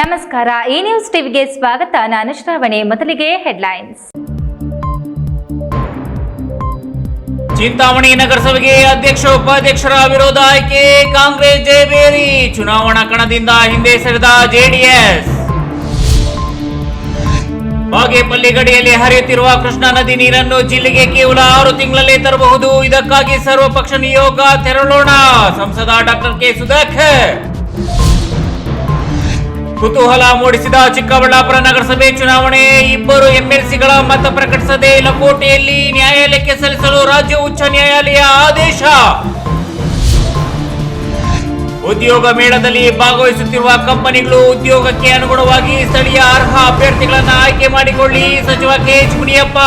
ನಮಸ್ಕಾರ, ಈ ನ್ಯೂಸ್ ಟಿವಿಗೆ ಸ್ವಾಗತ. ನಾನು ಶ್ರಾವಣಿ. ಮೊದಲಿಗೆ ಹೆಡ್ಲೈನ್ಸ್. ಚಿಂತಾಮಣಿ ನಗರಸಭೆಗೆ ಅಧ್ಯಕ್ಷ ಉಪಾಧ್ಯಕ್ಷರ ವಿರೋಧ ಆಯ್ಕೆ, ಕಾಂಗ್ರೆಸ್ ಜಯಬೇರಿ. ಚುನಾವಣಾ ಕಣದಿಂದ ಹಿಂದೆ ಸರಿದ ಜೆಡಿಎಸ್. ಬಾಗೇಪಲ್ಲಿ ಗಡಿಯಲ್ಲಿ ಹರಿಯುತ್ತಿರುವ ಕೃಷ್ಣಾ ನದಿ ನೀರನ್ನು ಜಿಲ್ಲೆಗೆ ಕೇವಲ 6 ತಿಂಗಳಲ್ಲೇ ತರಬಹುದು. ಇದಕ್ಕಾಗಿ ಸರ್ವಪಕ್ಷ ನಿಯೋಗ ತೆರಳೋಣ. ಸಂಸದ ಡಾಕ್ಟರ್ ಕೆ ಸುಧಾಕರ್. ಕುತೂಹಲ ಮೂಡಿಸಿದ ಚಿಕ್ಕಬಳ್ಳಾಪುರ ನಗರಸಭೆ ಚುನಾವಣೆ. 2 ಎಂಎಲ್ಸಿಗಳ ಮತ ಪ್ರಕಟಿಸದೆ ಲಕೋಟೆಯಲ್ಲಿ ನ್ಯಾಯಾಲಯಕ್ಕೆ ಸಲ್ಲಿಸಲು ರಾಜ್ಯ ಉಚ್ಚ ನ್ಯಾಯಾಲಯ ಆದೇಶ. ಉದ್ಯೋಗ ಮೇಳದಲ್ಲಿ ಭಾಗವಹಿಸುತ್ತಿರುವ ಕಂಪನಿಗಳು ಉದ್ಯೋಗಕ್ಕೆ ಅನುಗುಣವಾಗಿ ಸ್ಥಳೀಯ ಅರ್ಹ ಅಭ್ಯರ್ಥಿಗಳನ್ನು ಆಯ್ಕೆ ಮಾಡಿಕೊಳ್ಳಿ, ಸಚಿವ ಕೆಎಚ್ ಮುನಿಯಪ್ಪ.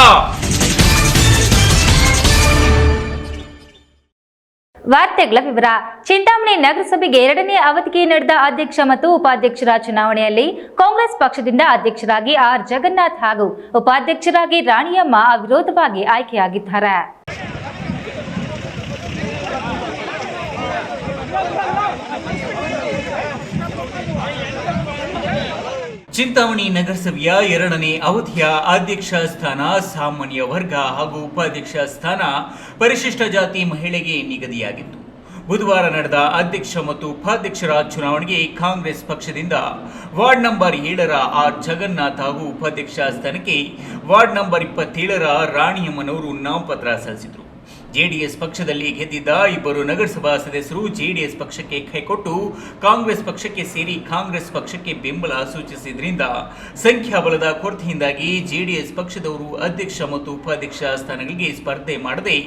ವಾರ್ತೆಗಳ ವಿವರ. ಚಿಂತಾಮಣಿ ನಗರಸಭೆಗೆ 2ನೇ ಅವಧಿಗೆ ನಡೆದ ಅಧ್ಯಕ್ಷ ಮತ್ತು ಉಪಾಧ್ಯಕ್ಷರ ಚುನಾವಣೆಯಲ್ಲಿ ಕಾಂಗ್ರೆಸ್ ಪಕ್ಷದಿಂದ ಅಧ್ಯಕ್ಷರಾಗಿ ಆರ್ ಜಗನ್ನಾಥ್ ಹಾಗೂ ಉಪಾಧ್ಯಕ್ಷರಾಗಿ ರಾಣಿಯಮ್ಮ ಅವಿರೋಧವಾಗಿ ಆಯ್ಕೆಯಾಗಿದ್ದಾರೆ. ಚಿಂತಾಮಣಿ ನಗರಸಭೆಯ 2ನೇ ಅವಧಿಯ ಅಧ್ಯಕ್ಷ ಸ್ಥಾನ ಸಾಮಾನ್ಯ ವರ್ಗ ಹಾಗೂ ಉಪಾಧ್ಯಕ್ಷ ಸ್ಥಾನ ಪರಿಶಿಷ್ಟ ಜಾತಿ ಮಹಿಳೆಗೆ ನಿಗದಿಯಾಗಿತ್ತು. ಬುಧವಾರ ನಡೆದ ಅಧ್ಯಕ್ಷ ಮತ್ತು ಉಪಾಧ್ಯಕ್ಷರ ಚುನಾವಣೆಗೆ ಕಾಂಗ್ರೆಸ್ ಪಕ್ಷದಿಂದ ವಾರ್ಡ್ ನಂಬರ್ 7ರ ಆರ್ ಜಗನ್ನಾಥ್ ಹಾಗೂ ಉಪಾಧ್ಯಕ್ಷ ಸ್ಥಾನಕ್ಕೆ ವಾರ್ಡ್ ನಂಬರ್ 27ರ ರಾಣಿಯಮ್ಮನವರು ನಾಮಪತ್ರ ಸಲ್ಲಿಸಿದರು. ಜೆಡಿಎಸ್ ಪಕ್ಷದಲ್ಲಿ ಗೆದ್ದಿದ್ದ 2 ನಗರಸಭಾ ಸದಸ್ಯರು ಜೆಡಿಎಸ್ ಪಕ್ಷಕ್ಕೆ ಕೈಕೊಟ್ಟು ಕಾಂಗ್ರೆಸ್ ಪಕ್ಷಕ್ಕೆ ಸೇರಿ ಕಾಂಗ್ರೆಸ್ ಪಕ್ಷಕ್ಕೆ ಬೆಂಬಲ ಸೂಚಿಸಿದ್ರಿಂದ ಸಂಖ್ಯಾಬಲದ ಕೊರತೆಯಿಂದಾಗಿ ಜೆಡಿಎಸ್ ಪಕ್ಷದವರು ಅಧ್ಯಕ್ಷ ಮತ್ತು ಉಪಾಧ್ಯಕ್ಷ ಸ್ಥಾನಗಳಿಗೆ ಸ್ಪರ್ಧೆ ಮಾಡದೆ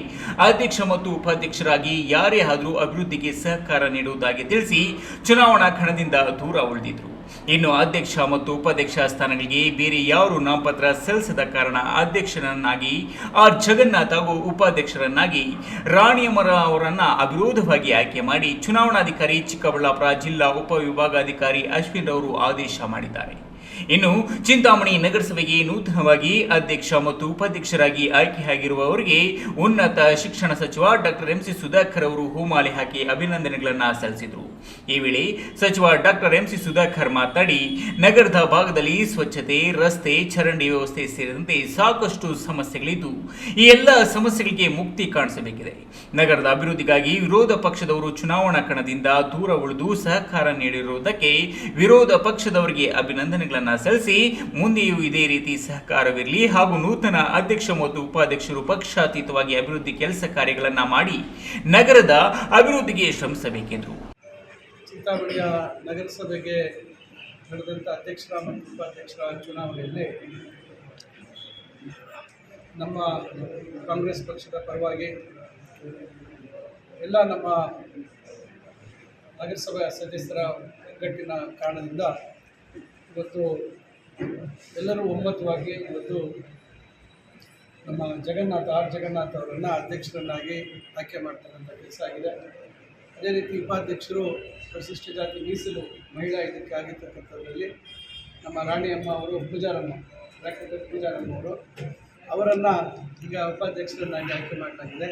ಅಧ್ಯಕ್ಷ ಮತ್ತು ಉಪಾಧ್ಯಕ್ಷರಾಗಿ ಯಾರೇ ಆದರೂ ಅಭಿವೃದ್ಧಿಗೆ ಸಹಕಾರ ನೀಡುವುದಾಗಿ ತಿಳಿಸಿ ಚುನಾವಣಾ ಕಣದಿಂದ ದೂರ ಉಳಿದಿದ್ರು. ಇನ್ನು ಅಧ್ಯಕ್ಷ ಮತ್ತು ಉಪಾಧ್ಯಕ್ಷ ಸ್ಥಾನಗಳಿಗೆ ಬೇರೆ ಯಾರು ನಾಮಪತ್ರ ಸಲ್ಲಿಸದ ಕಾರಣ ಅಧ್ಯಕ್ಷರನ್ನಾಗಿ ಆರ್ ಜಗನ್ನಾಥ್ ಹಾಗೂ ಉಪಾಧ್ಯಕ್ಷರನ್ನಾಗಿ ರಾಣಿಯಮ್ಮರ ಅವರನ್ನ ಅವಿರೋಧವಾಗಿ ಆಯ್ಕೆ ಮಾಡಿ ಚುನಾವಣಾಧಿಕಾರಿ ಚಿಕ್ಕಬಳ್ಳಾಪುರ ಜಿಲ್ಲಾ ಉಪವಿಭಾಗಾಧಿಕಾರಿ ಅಶ್ವಿನ್ ಅವರು ಆದೇಶ ಮಾಡಿದ್ದಾರೆ. ಇನ್ನು ಚಿಂತಾಮಣಿ ನಗರಸಭೆಗೆ ನೂತನವಾಗಿ ಅಧ್ಯಕ್ಷ ಮತ್ತು ಉಪಾಧ್ಯಕ್ಷರಾಗಿ ಆಯ್ಕೆಯಾಗಿರುವವರಿಗೆ ಉನ್ನತ ಶಿಕ್ಷಣ ಸಚಿವ ಡಾಕ್ಟರ್ ಎಂಸಿ ಸುಧಾಕರ್ ಅವರು ಹೂಮಾಲೆ ಹಾಕಿ ಅಭಿನಂದನೆಗಳನ್ನು ಸಲ್ಲಿಸಿದರು. ಈ ವೇಳೆ ಸಚಿವ ಡಾಕ್ಟರ್ ಎಂಸಿ ಸುಧಾಕರ್ ಮಾತನಾಡಿ, ನಗರದ ಭಾಗದಲ್ಲಿ ಸ್ವಚ್ಛತೆ, ರಸ್ತೆ, ಚರಂಡಿ ವ್ಯವಸ್ಥೆ ಸೇರಿದಂತೆ ಸಾಕಷ್ಟು ಸಮಸ್ಯೆಗಳಿದ್ದು ಈ ಎಲ್ಲ ಸಮಸ್ಯೆಗಳಿಗೆ ಮುಕ್ತಿ ಕಾಣಿಸಬೇಕಿದೆ. ನಗರದ ಅಭಿವೃದ್ಧಿಗಾಗಿ ವಿರೋಧ ಪಕ್ಷದವರು ಚುನಾವಣಾ ಕಣದಿಂದ ದೂರ ಉಳಿದು ಸಹಕಾರ ನೀಡಿರುವುದಕ್ಕೆ ವಿರೋಧ ಪಕ್ಷದವರಿಗೆ ಅಭಿನಂದನೆಗಳನ್ನು ಸಲ್ಲಿಸಿ ಮುಂದೆಯೂ ಇದೇ ರೀತಿ ಸಹಕಾರವಿರಲಿ ಹಾಗೂ ನೂತನ ಅಧ್ಯಕ್ಷ ಮತ್ತು ಉಪಾಧ್ಯಕ್ಷರು ಪಕ್ಷಾತೀತವಾಗಿ ಅಭಿವೃದ್ಧಿ ಕೆಲಸ ಕಾರ್ಯಗಳನ್ನು ಮಾಡಿ ನಗರದ ಅಭಿವೃದ್ಧಿಗೆ ಶ್ರಮಿಸಬೇಕೆಂದರು. ಚಿಂತಾಮಣಿಯ ನಗರಸಭೆಗೆ ನಡೆದಂಥ ಅಧ್ಯಕ್ಷರ ಮತ್ತು ಉಪಾಧ್ಯಕ್ಷರ ಚುನಾವಣೆಯಲ್ಲಿ ನಮ್ಮ ಕಾಂಗ್ರೆಸ್ ಪಕ್ಷದ ಪರವಾಗಿ ಎಲ್ಲ ನಮ್ಮ ನಗರಸಭೆಯ ಸದಸ್ಯರ ಒಗ್ಗಟ್ಟಿನ ಕಾರಣದಿಂದ ಇವತ್ತು ಎಲ್ಲರೂ ಒಮ್ಮತವಾಗಿ ಇವತ್ತು ನಮ್ಮ ಆರ್ ಜಗನ್ನಾಥ್ ಅವರನ್ನು ಅಧ್ಯಕ್ಷರನ್ನಾಗಿ ಆಯ್ಕೆ ಮಾಡ್ತಕ್ಕಂಥ ಕೆಲಸ ಆಗಿದೆ. ಅದೇ ರೀತಿ ಉಪಾಧ್ಯಕ್ಷರು ಪರಿಶಿಷ್ಟ ಜಾತಿ ಮೀಸಲು ಮಹಿಳಾ ಇದಕ್ಕೆ ಆಗಿರ್ತಕ್ಕಂಥದ್ರಲ್ಲಿ ನಮ್ಮ ರಾಣಿಯಮ್ಮ ಅವರು ಡಾಕ್ಟರ್ ಪೂಜಾರಮ್ಮ ಅವರು ಅವರನ್ನು ಈಗ ಉಪಾಧ್ಯಕ್ಷರನ್ನಾಗಿ ಆಯ್ಕೆ ಮಾಡಲಾಗಿದೆ.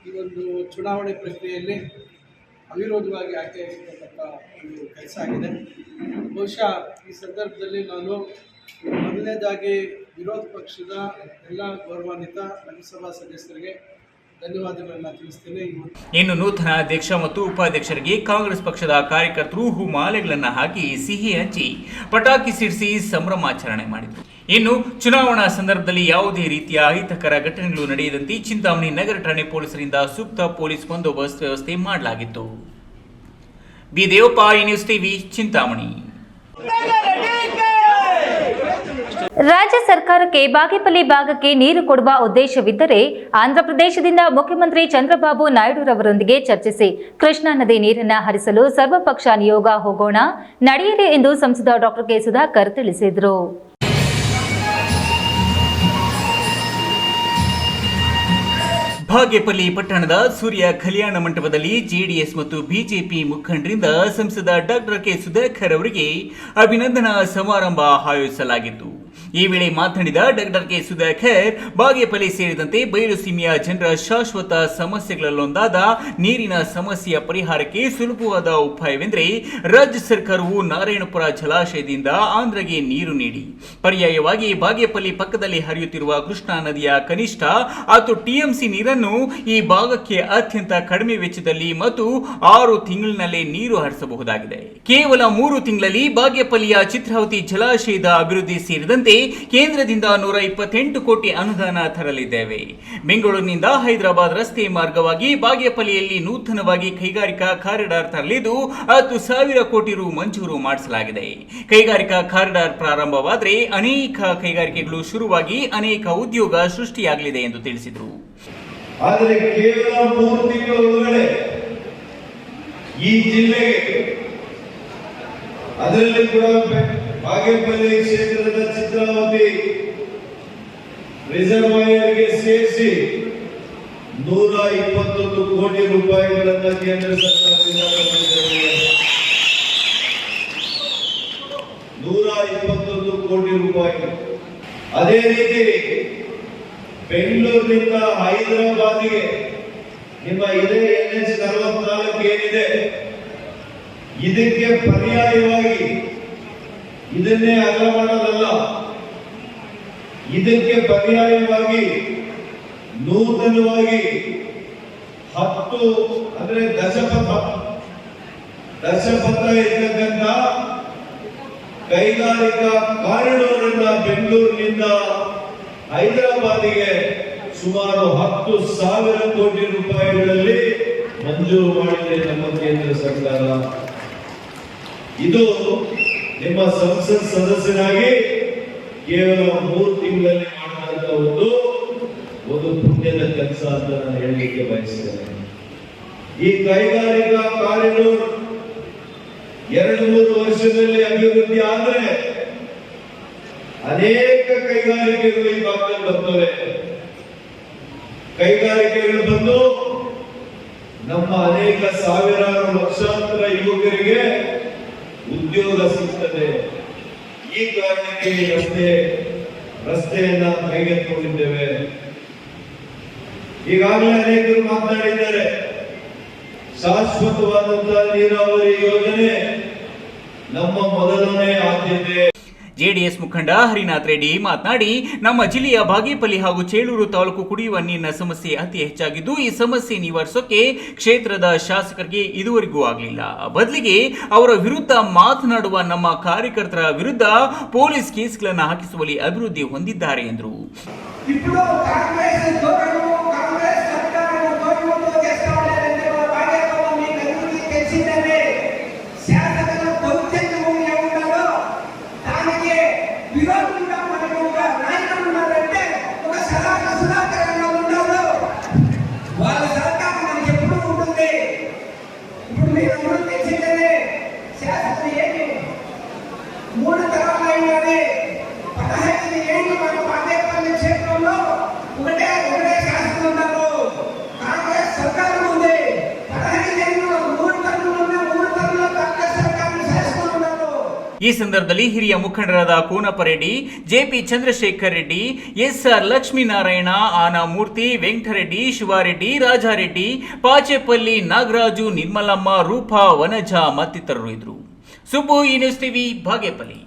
ಈ ಒಂದು ಚುನಾವಣೆ ಪ್ರಕ್ರಿಯೆಯಲ್ಲಿ ಅವಿರೋಧವಾಗಿ ಆಯ್ಕೆಯಾಗಿರ್ತಕ್ಕಂಥ ಒಂದು ಕೆಲಸ ಆಗಿದೆ. ಬಹುಶಃ ಈ ಸಂದರ್ಭದಲ್ಲಿ ನಾನು ಮೊದಲನೇದಾಗಿ ವಿರೋಧ ಪಕ್ಷದ ಎಲ್ಲ ಗೌರವಾನ್ವಿತ ನಗರಸಭಾ ಸದಸ್ಯರಿಗೆ ಧನ್ಯವಾದಗಳನ್ನು ತಿಳಿಸ್ತೇನೆ. ಇನ್ನು ನೂತನ ಅಧ್ಯಕ್ಷ ಮತ್ತು ಉಪಾಧ್ಯಕ್ಷರಿಗೆ ಕಾಂಗ್ರೆಸ್ ಪಕ್ಷದ ಕಾರ್ಯಕರ್ತರು ಹೂಮಾಲೆಗಳನ್ನು ಹಾಕಿ ಸಿಹಿ ಹಂಚಿ ಪಟಾಕಿ ಸಿಡಿಸಿ ಸಂಭ್ರಮಾಚರಣೆ ಮಾಡಿದರು. ಇನ್ನು ಚುನಾವಣಾ ಸಂದರ್ಭದಲ್ಲಿ ಯಾವುದೇ ರೀತಿಯ ಅಹಿತಕರ ಘಟನೆಗಳು ನಡೆಯದಂತೆ ಚಿಂತಾಮಣಿ ನಗರ ಠಾಣೆ ಪೊಲೀಸರಿಂದ ಸೂಕ್ತ ಪೊಲೀಸ್ ಬಂದೋಬಸ್ತ್ ವ್ಯವಸ್ಥೆ ಮಾಡಲಾಗಿತ್ತು. B Devappa, news TV, Chintamani. ರಾಜ್ಯ ಸರ್ಕಾರಕ್ಕೆ ಬಾಗೇಪಲ್ಲಿ ಭಾಗಕ್ಕೆ ನೀರು ಕೊಡುವ ಉದ್ದೇಶವಿದ್ದರೆ ಆಂಧ್ರಪ್ರದೇಶದಿಂದ ಮುಖ್ಯಮಂತ್ರಿ ಚಂದ್ರಬಾಬು ನಾಯ್ಡುರವರೊಂದಿಗೆ ಚರ್ಚಿಸಿ ಕೃಷ್ಣಾ ನದಿ ನೀರನ್ನು ಹರಿಸಲು ಸರ್ವಪಕ್ಷ ನಿಯೋಗ ಹೋಗೋಣ ನಡೆಯಲಿ ಎಂದು ಸಂಸದ ಡಾಕ್ಟರ್ ಕೆ ಸುಧಾಕರ್ ತಿಳಿಸಿದರು. ಬಾಗೇಪಲ್ಲಿ ಪಟ್ಟಣದ ಸೂರ್ಯ ಕಲ್ಯಾಣ ಮಂಟಪದಲ್ಲಿ ಜೆಡಿಎಸ್ ಮತ್ತು ಬಿಜೆಪಿ ಮುಖಂಡರಿಂದ ಸಂಸದ ಡಾಕ್ಟರ್ ಕೆ ಸುಧಾಕರ್ ಅವರಿಗೆ ಅಭಿನಂದನಾ ಸಮಾರಂಭ ಆಯೋಜಿಸಲಾಗಿತ್ತು. ಈ ವೇಳೆ ಮಾತನಾಡಿದ ಡಾಕ್ಟರ್ ಕೆ ಸುಧಾಕರ್, ಬಾಗೇಪಲ್ಲಿ ಸೇರಿದಂತೆ ಬಯಲು ಸೀಮೆಯ ಜನರ ಶಾಶ್ವತ ಸಮಸ್ಯೆಗಳಲ್ಲೊಂದಾದ ನೀರಿನ ಸಮಸ್ಯೆಯ ಪರಿಹಾರಕ್ಕೆ ಸುಲಭವಾದ ಉಪಾಯವೆಂದರೆ ರಾಜ್ಯ ಸರ್ಕಾರವು ನಾರಾಯಣಪುರ ಜಲಾಶಯದಿಂದ ಆಂಧ್ರಗೆ ನೀರು ನೀಡಿ ಪರ್ಯಾಯವಾಗಿ ಬಾಗೇಪಲ್ಲಿ ಪಕ್ಕದಲ್ಲಿ ಹರಿಯುತ್ತಿರುವ ಕೃಷ್ಣಾ ನದಿಯ ಕನಿಷ್ಠ 10 ಟಿಎಂಸಿ ನೀರನ್ನು ಈ ಭಾಗಕ್ಕೆ ಅತ್ಯಂತ ಕಡಿಮೆ ವೆಚ್ಚದಲ್ಲಿ ಮತ್ತು 6 ತಿಂಗಳಿನಲ್ಲೇ ನೀರು ಹರಿಸಬಹುದಾಗಿದೆ. ಕೇವಲ 3 ತಿಂಗಳಲ್ಲಿ ಬಾಗೇಪಲ್ಲಿಯ ಚಿತ್ರಾವತಿ ಜಲಾಶಯದ ಅಭಿವೃದ್ಧಿ ಸೇರಿದಂತೆ ಕೇಂದ್ರದಿಂದ 128 ಕೋಟಿ ಅನುದಾನ ತರಲಿದ್ದೇವೆ. ಬೆಂಗಳೂರಿನಿಂದ ಹೈದರಾಬಾದ್ ರಸ್ತೆ ಮಾರ್ಗವಾಗಿ ಬಾಗೇಪಲ್ಲಿಯಲ್ಲಿ ನೂತನವಾಗಿ ಕೈಗಾರಿಕಾ ಕಾರಿಡಾರ್ ತರಲಿದ್ದು 10,000 ಕೋಟಿ ರು ಮಂಜೂರು ಮಾಡಿಸಲಾಗಿದೆ. ಕೈಗಾರಿಕಾ ಕಾರಿಡಾರ್ ಪ್ರಾರಂಭವಾದರೆ ಅನೇಕ ಕೈಗಾರಿಕೆಗಳು ಶುರುವಾಗಿ ಅನೇಕ ಉದ್ಯೋಗ ಸೃಷ್ಟಿಯಾಗಲಿದೆ ಎಂದು ತಿಳಿಸಿದರು. ಆದರೆ ಕೇವಲ 3 ತಿಂಗಳ ಒಳಗಡೆ ಈ ಜಿಲ್ಲೆಗೆ, ಅದರಲ್ಲಿ ಕೂಡ ಬಾಗೇಪಲ್ಲಿ ಕ್ಷೇತ್ರದ ಚಿತ್ರಾವತಿ ರಿಸರ್ವಾಯರ್ಗೆ ಸೇರಿಸಿ 121 ಕೋಟಿ ರೂಪಾಯಿಗಳನ್ನು ಕೇಂದ್ರ ಸರ್ಕಾರದಿಂದ 121 ಕೋಟಿ ರೂಪಾಯಿ. ಅದೇ ರೀತಿ ಬೆಂಗಳೂರಿನಿಂದ ಹೈದರಾಬಾದ್ಗೆ ನಿಮ್ಮ ಇದೇ NH 44 ಏನಿದೆ, ಇದಕ್ಕೆ ಪರ್ಯಾಯವಾಗಿ ಇದನ್ನೇ ಅಲ್ಲ ಮಾಡೋದಲ್ಲ, ಇದಕ್ಕೆ ಪರ್ಯಾಯವಾಗಿ ನೂತನವಾಗಿ 10 ಅಂದ್ರೆ ದಶಪಥ ಇರ್ತಕ್ಕಂಥ ಕೈಗಾರಿಕಾ ಕಾರಿಡಾರ್ ಅನ್ನ ಬೆಂಗಳೂರಿನಿಂದ ಹೈದರಾಬಾದಿಗೆ ಸುಮಾರು 10,000 ಕೋಟಿ ರೂಪಾಯಿಗಳಲ್ಲಿ ಮಂಜೂರು ಮಾಡಿದೆ ನಮ್ಮ ಕೇಂದ್ರ ಸರ್ಕಾರ. ಇದು ನಿಮ್ಮ ಸಂಸತ್ ಸದಸ್ಯರಾಗಿ ಕೇವಲ 3 ತಿಂಗಳಲ್ಲಿ ಮಾಡಿದಂತ ಒಂದು ಪುಣ್ಯದ ಕೆಲಸ ಅಂತ ನಾನು ಹೇಳಲಿಕ್ಕೆ ಬಯಸ್ತೇನೆ. ಈ ಕೈಗಾರಿಕಾ ಕಾರಿಡಾರ್ 2-3 ವರ್ಷದಲ್ಲಿ ಅಭಿವೃದ್ಧಿ ಆದರೆ ಅನೇಕ ಕೈಗಾರಿಕೆಗಳು ಈ ಭಾಗದಲ್ಲಿ ಬರ್ತವೆ. ಕೈಗಾರಿಕೆಗಳು ಬಂದು ನಮ್ಮ ಅನೇಕ ಸಾವಿರಾರು ಲಕ್ಷಾಂತರ ಯುವಕರಿಗೆ ಉದ್ಯೋಗ ಸಿಗ್ತದೆ. ಈ ಕಾರಣಕ್ಕೆ ರಸ್ತೆಯನ್ನ ಕೈಗೆತ್ತಿಕೊಂಡಿದ್ದೇವೆ. ಈಗಾಗಲೇ ಅನೇಕರು ಮಾತನಾಡಿದ್ದಾರೆ. ಶಾಶ್ವತವಾದಂತಹ ನೀರಾವರಿ ಯೋಜನೆ ನಮ್ಮ ಮೊದಲನೇ ಆದ್ಯತೆ. ಜೆಡಿಎಸ್ ಮುಖಂಡ ಹರಿನಾಥ್ ರೆಡ್ಡಿ ಮಾತನಾಡಿ, ನಮ್ಮ ಜಿಲ್ಲೆಯ ಬಾಗೇಪಲ್ಲಿ ಹಾಗೂ ಚೇಳೂರು ತಾಲೂಕು ಕುಡಿಯುವ ನೀರಿನ ಸಮಸ್ಯೆ ಅತಿ ಹೆಚ್ಚಾಗಿದ್ದು, ಈ ಸಮಸ್ಯೆ ನಿವಾರಿಸೋಕೆ ಕ್ಷೇತ್ರದ ಶಾಸಕರಿಗೆ ಇದುವರೆಗೂ ಆಗಲಿಲ್ಲ. ಬದಲಿಗೆ ಅವರ ವಿರುದ್ಧ ಮಾತನಾಡುವ ನಮ್ಮ ಕಾರ್ಯಕರ್ತರ ವಿರುದ್ಧ ಪೊಲೀಸ್ ಕೇಸ್ಗಳನ್ನು ಹಾಕಿಸುವಲ್ಲಿ ಅಭಿವೃದ್ಧಿ ಹೊಂದಿದ್ದಾರೆ ಎಂದರು. ಈ ಸಂದರ್ಭದಲ್ಲಿ ಹಿರಿಯ ಮುಖಂಡರಾದ ಕೋನಪ್ಪ ರೆಡ್ಡಿ, ಜೆಪಿ ಚಂದ್ರಶೇಖರ್ ರೆಡ್ಡಿ, ಎಸ್ಆರ್ ಲಕ್ಷ್ಮೀನಾರಾಯಣ, ಆನಾಮೂರ್ತಿ, ವೆಂಕಟರೆಡ್ಡಿ, ಶಿವಾರೆಡ್ಡಿ, ರಾಜಾರೆಡ್ಡಿ, ಪಾಚೆಪಲ್ಲಿ, ನಾಗರಾಜು, ನಿರ್ಮಲಮ್ಮ, ರೂಪಾ, ವನಜಾ ಮತ್ತಿತರರು ಇದ್ದರು. ಸುಬ್ಬು, ಈ ನ್ಯೂಸ್ ಟಿವಿ, ಬಾಗೇಪಲ್ಲಿ.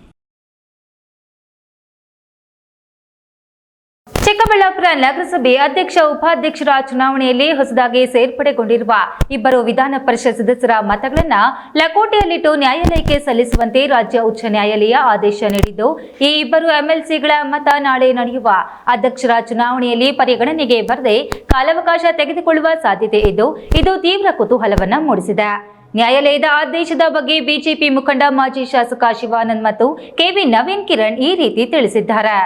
ಚಿಕ್ಕಬಳ್ಳಾಪುರ ನಗರಸಭೆ ಅಧ್ಯಕ್ಷ ಉಪಾಧ್ಯಕ್ಷರ ಚುನಾವಣೆಯಲ್ಲಿ ಹೊಸದಾಗಿ ಸೇರ್ಪಡೆಗೊಂಡಿರುವ 2 ವಿಧಾನ ಪರಿಷತ್ ಸದಸ್ಯರ ಮತಗಳನ್ನು ಲಕೋಟೆಯಲ್ಲಿಟ್ಟು ನ್ಯಾಯಾಲಯಕ್ಕೆ ಸಲ್ಲಿಸುವಂತೆ ರಾಜ್ಯ ಉಚ್ಚ ನ್ಯಾಯಾಲಯ ಆದೇಶ ನೀಡಿದ್ದು, ಈ 2 ಎಂಎಲ್ಸಿಗಳ ಮತ ನಾಳೆ ನಡೆಯುವ ಅಧ್ಯಕ್ಷರ ಚುನಾವಣೆಯಲ್ಲಿ ಪರಿಗಣನೆಗೆ ಬರದೆ ಕಾಲಾವಕಾಶ ತೆಗೆದುಕೊಳ್ಳುವ ಸಾಧ್ಯತೆ ಇದ್ದು, ಇದು ತೀವ್ರ ಕುತೂಹಲವನ್ನು ಮೂಡಿಸಿದೆ. ನ್ಯಾಯಾಲಯದ ಆದೇಶದ ಬಗ್ಗೆ ಬಿಜೆಪಿ ಮುಖಂಡ ಮಾಜಿ ಶಾಸಕ ಶಿವಾನಂದ್ ಮತ್ತು ಕೆವಿ ನವೀನ್ ಕಿರಣ್ ಈ ರೀತಿ ತಿಳಿಸಿದ್ದಾರೆ.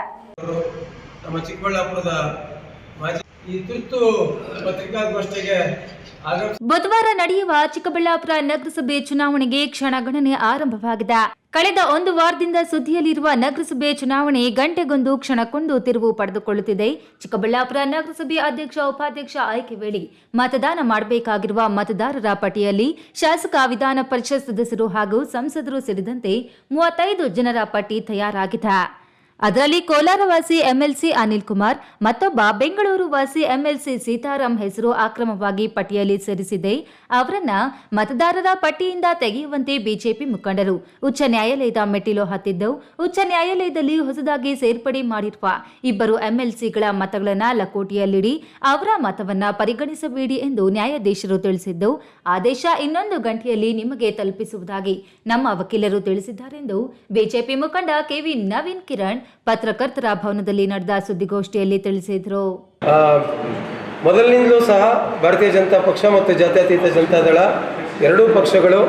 ನಮ್ಮ ಚಿಕ್ಕಬಳ್ಳಾಪುರದ ಮಾಜಿ ಈ ತುರ್ತು ಪತ್ರಿಕಾಗೋಷ್ಠಿಗೆ ಬುಧವಾರ ನಡೆಯುವ ಚಿಕ್ಕಬಳ್ಳಾಪುರ ನಗರಸಭೆ ಚುನಾವಣೆಗೆ ಕ್ಷಣಗಣನೆ ಆರಂಭವಾಗಿದೆ. ಕಳೆದ 1 ವಾರದಿಂದ ಸುದ್ದಿಯಲ್ಲಿರುವ ನಗರಸಭೆ ಚುನಾವಣೆ ಗಂಟೆಗೊಂದು ಕ್ಷಣಕ್ಕೊಂದು ತಿರುವು ಪಡೆದುಕೊಳ್ಳುತ್ತಿದೆ. ಚಿಕ್ಕಬಳ್ಳಾಪುರ ನಗರಸಭೆ ಅಧ್ಯಕ್ಷ ಉಪಾಧ್ಯಕ್ಷ ಆಯ್ಕೆ ವೇಳೆ ಮತದಾನ ಮಾಡಬೇಕಾಗಿರುವ ಮತದಾರರ ಪಟ್ಟಿಯಲ್ಲಿ ಶಾಸಕ, ವಿಧಾನ ಪರಿಷತ್ ಸದಸ್ಯರು ಹಾಗೂ ಸಂಸದರು ಸೇರಿದಂತೆ 35 ಜನರ ಪಟ್ಟಿ ತಯಾರಾಗಿದೆ. ಅದರಲ್ಲಿ ಕೋಲಾರವಾಸಿ ಎಂಎಲ್ಸಿ ಅನಿಲ್ ಕುಮಾರ್ ಮತ್ತೊಬ್ಬ ಬೆಂಗಳೂರು ವಾಸಿ ಎಂಎಲ್ಸಿ ಸೀತಾರಾಮ್ ಹೆಸರು ಅಕ್ರಮವಾಗಿ ಪಟ್ಟಿಯಲ್ಲಿ ಸೇರಿಸಿದೆ. ಅವರನ್ನ ಮತದಾರರ ಪಟ್ಟಿಯಿಂದ ತೆಗೆಯುವಂತೆ ಬಿಜೆಪಿ ಮುಖಂಡರು ಉಚ್ಚ ನ್ಯಾಯಾಲಯದ ಮೆಟ್ಟಿಲು ಹತ್ತಿದ್ದು, ಉಚ್ಚ ನ್ಯಾಯಾಲಯದಲ್ಲಿ ಹೊಸದಾಗಿ ಸೇರ್ಪಡೆ ಮಾಡಿರುವ ಇಬ್ಬರು ಎಂಎಲ್ಸಿಗಳ ಮತಗಳನ್ನು ಲಕೋಟೆಯಲ್ಲಿಡಿ ಅವರ ಮತವನ್ನ ಪರಿಗಣಿಸಬೇಡಿ ಎಂದು ನ್ಯಾಯಾಧೀಶರು ತಿಳಿಸಿದ್ದು, ಆದೇಶ ಇನ್ನೊಂದು ಗಂಟೆಯಲ್ಲಿ ನಿಮಗೆ ತಲುಪಿಸುವುದಾಗಿ ನಮ್ಮ ವಕೀಲರು ತಿಳಿಸಿದ್ದಾರೆಂದು ಬಿಜೆಪಿ ಮುಖಂಡ ಕೆವಿ ನವೀನ್ ಕಿರಣ್ ಪತ್ರಕರ್ತರ ಭವನದಲ್ಲಿ ನಡೆದ ಸುದ್ದಿಗೋಷ್ಠಿಯಲ್ಲಿ ತಿಳಿಸಿದರು. ಮೊದಲಿನಿಂದಲೂ ಸಹ ಭಾರತೀಯ ಜನತಾ ಪಕ್ಷ ಮತ್ತು ಜಾತ್ಯತೀತ ಜನತಾದಳ ಎರಡೂ ಪಕ್ಷಗಳು